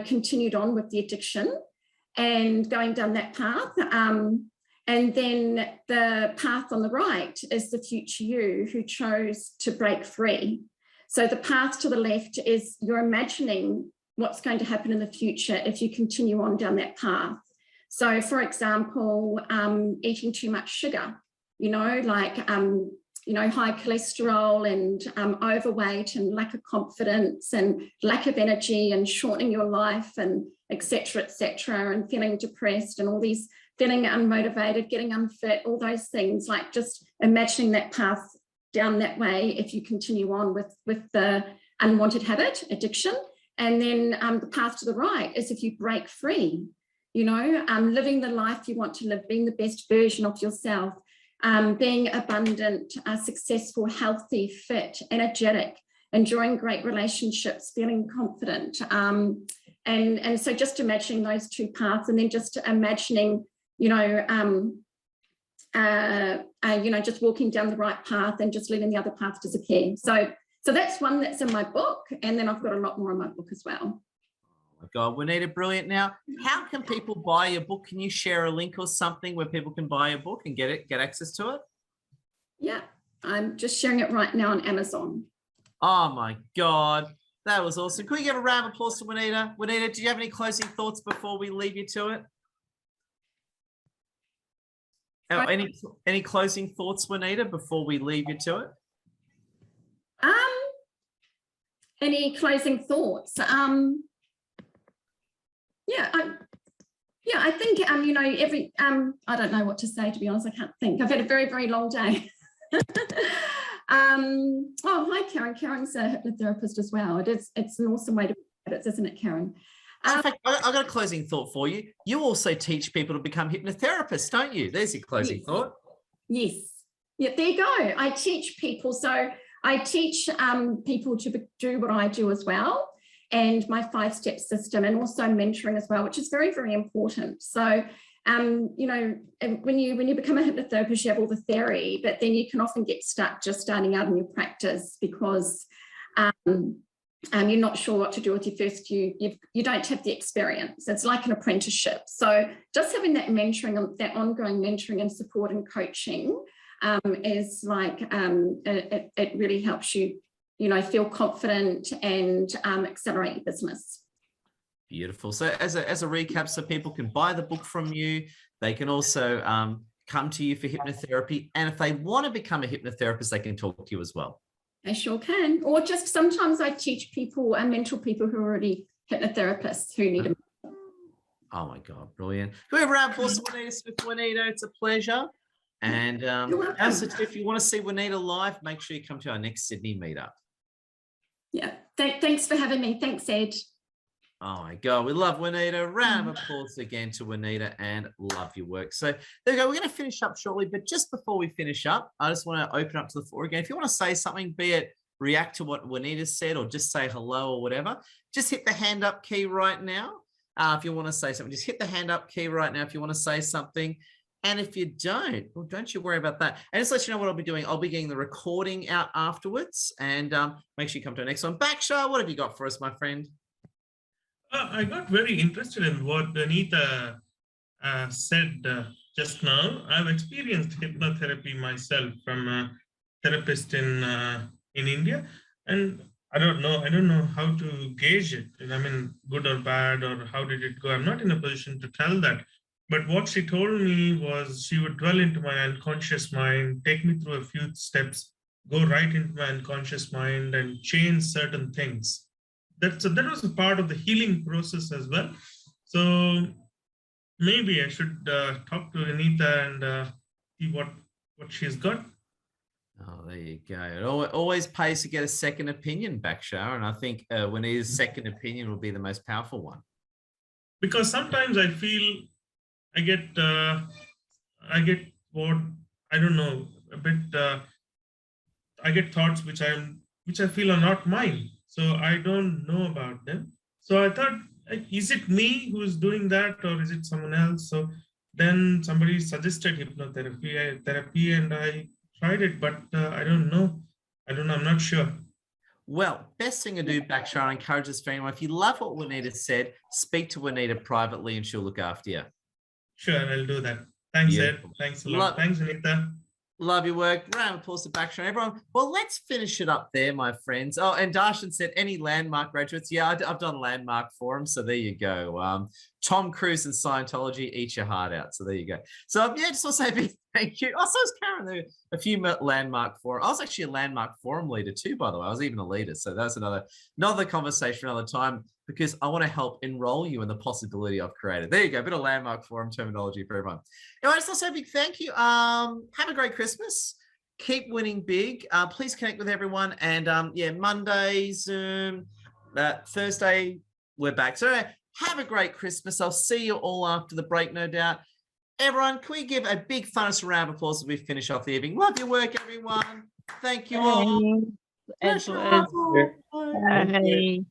continued on with the addiction and going down that path. And then the path on the right is the future you who chose to break free. So the path to the left is you're imagining what's going to happen in the future if you continue on down that path. So for example, eating too much sugar, you know, like, high cholesterol and overweight and lack of confidence and lack of energy and shortening your life and et cetera, and feeling depressed and all these, feeling unmotivated, getting unfit, all those things, like just imagining that path down that way if you continue on with the unwanted habit, addiction. And then the path to the right is if you break free, you know, living the life you want to live, being the best version of yourself, being abundant, successful, healthy, fit, energetic, enjoying great relationships, feeling confident. And so just imagining those two paths, and then just imagining, just walking down the right path and just letting the other path disappear. So that's one that's in my book. And then I've got a lot more in my book as well. Oh my God, Juanita, brilliant. Now, how can people buy your book? Can you share a link or something where people can buy your book and get access to it? Yeah, I'm just sharing it right now on Amazon. Oh my God, that was awesome. Can we give a round of applause to Juanita? Juanita, do you have any closing thoughts before we leave you to it? Oh, any closing thoughts, Juanita, before we leave you to it? Any closing thoughts? I think I don't know what to say, to be honest. I can't think. I've had a very, very long day. Hi Karen. Karen's a hypnotherapist as well. It's an awesome way to put it, isn't it, Karen? In fact, I've got a closing thought for you. You also teach people to become hypnotherapists, don't you? There's your closing thought. Yes. Yeah, there you go. I teach people. So I teach people to do what I do as well, and my 5-step system, and also mentoring as well, which is very, very important. So, when you become a hypnotherapist, you have all the theory, but then you can often get stuck just starting out in your practice because you're not sure what to do with your first, you don't have the experience. It's like an apprenticeship. So just having that mentoring, that ongoing mentoring and support and coaching is like, it really helps you, feel confident and accelerate your business. Beautiful. So as a recap, so people can buy the book from you. They can also come to you for hypnotherapy. And if they want to become a hypnotherapist, they can talk to you as well. I sure can. Or just sometimes I teach people and mentor people who are already hypnotherapists who need a. Oh my God, brilliant. Can we have a round of applause for Juanita Smith? Juanita, it's a pleasure. And also, if you want to see Juanita live, make sure you come to our next Sydney meetup. Yeah, thanks for having me. Thanks, Ed. Oh my God, we love Juanita. Round of applause again to Juanita, and love your work. So there we go. We're going to finish up shortly, but just before we finish up, I just want to open up to the floor again. If you want to say something, be it react to what Juanita said or just say hello or whatever, just hit the hand up key right now. If you want to say something, just hit the hand up key right now if you want to say something. And if you don't, well, don't you worry about that. And just let you know what I'll be doing. I'll be getting the recording out afterwards, and make sure you come to our next one. Baksha, what have you got for us, my friend? I got very interested in what Anita said just now. I've experienced hypnotherapy myself from a therapist in India, and I don't know how to gauge it. I mean, good or bad, or how did it go? I'm not in a position to tell that. But what she told me was she would dwell into my unconscious mind, take me through a few steps, go right into my unconscious mind and change certain things. That was a part of the healing process as well. So maybe I should talk to Anita and see what she's got. Oh, there you go. It always pays to get a second opinion back, Shah, and I think Juanita's second opinion will be the most powerful one. Because sometimes I feel I get bored. I don't know, a bit. I get thoughts which I feel are not mine, so I don't know about them. So I thought, is it me who is doing that, or is it someone else? So then somebody suggested therapy, and I tried it, but I don't know. I'm not sure. Well, best thing to do, Bakshar, I encourage this for anyone. If you love what Juanita said, speak to Juanita privately and she'll look after you. Sure, I'll do that. Thanks, Ed. Thanks a lot. Thanks, Anita. Love your work. Round of applause to Bakshar, everyone. Well, let's finish it up there, my friends. Oh, and Darshan said, any landmark graduates? Yeah, I've done landmark forums, so there you go. Tom Cruise and Scientology, eat your heart out. So there you go. So yeah, just want to say a big thank you. Also, as Karen, a few landmark forum. I was actually a landmark forum leader too, by the way. I was even a leader. So that's another conversation another time, because I want to help enroll you in the possibility I've created. There you go. A bit of landmark forum terminology for everyone. Anyway, just want to say a big thank you. Have a great Christmas. Keep winning big. Please connect with everyone. And yeah, Monday, Zoom, Thursday, we're back. So have a great Christmas. I'll see you all after the break, no doubt. Everyone, can we give a big thunderous round of applause as we finish off the evening? Love your work, everyone. Thank you all. Bye.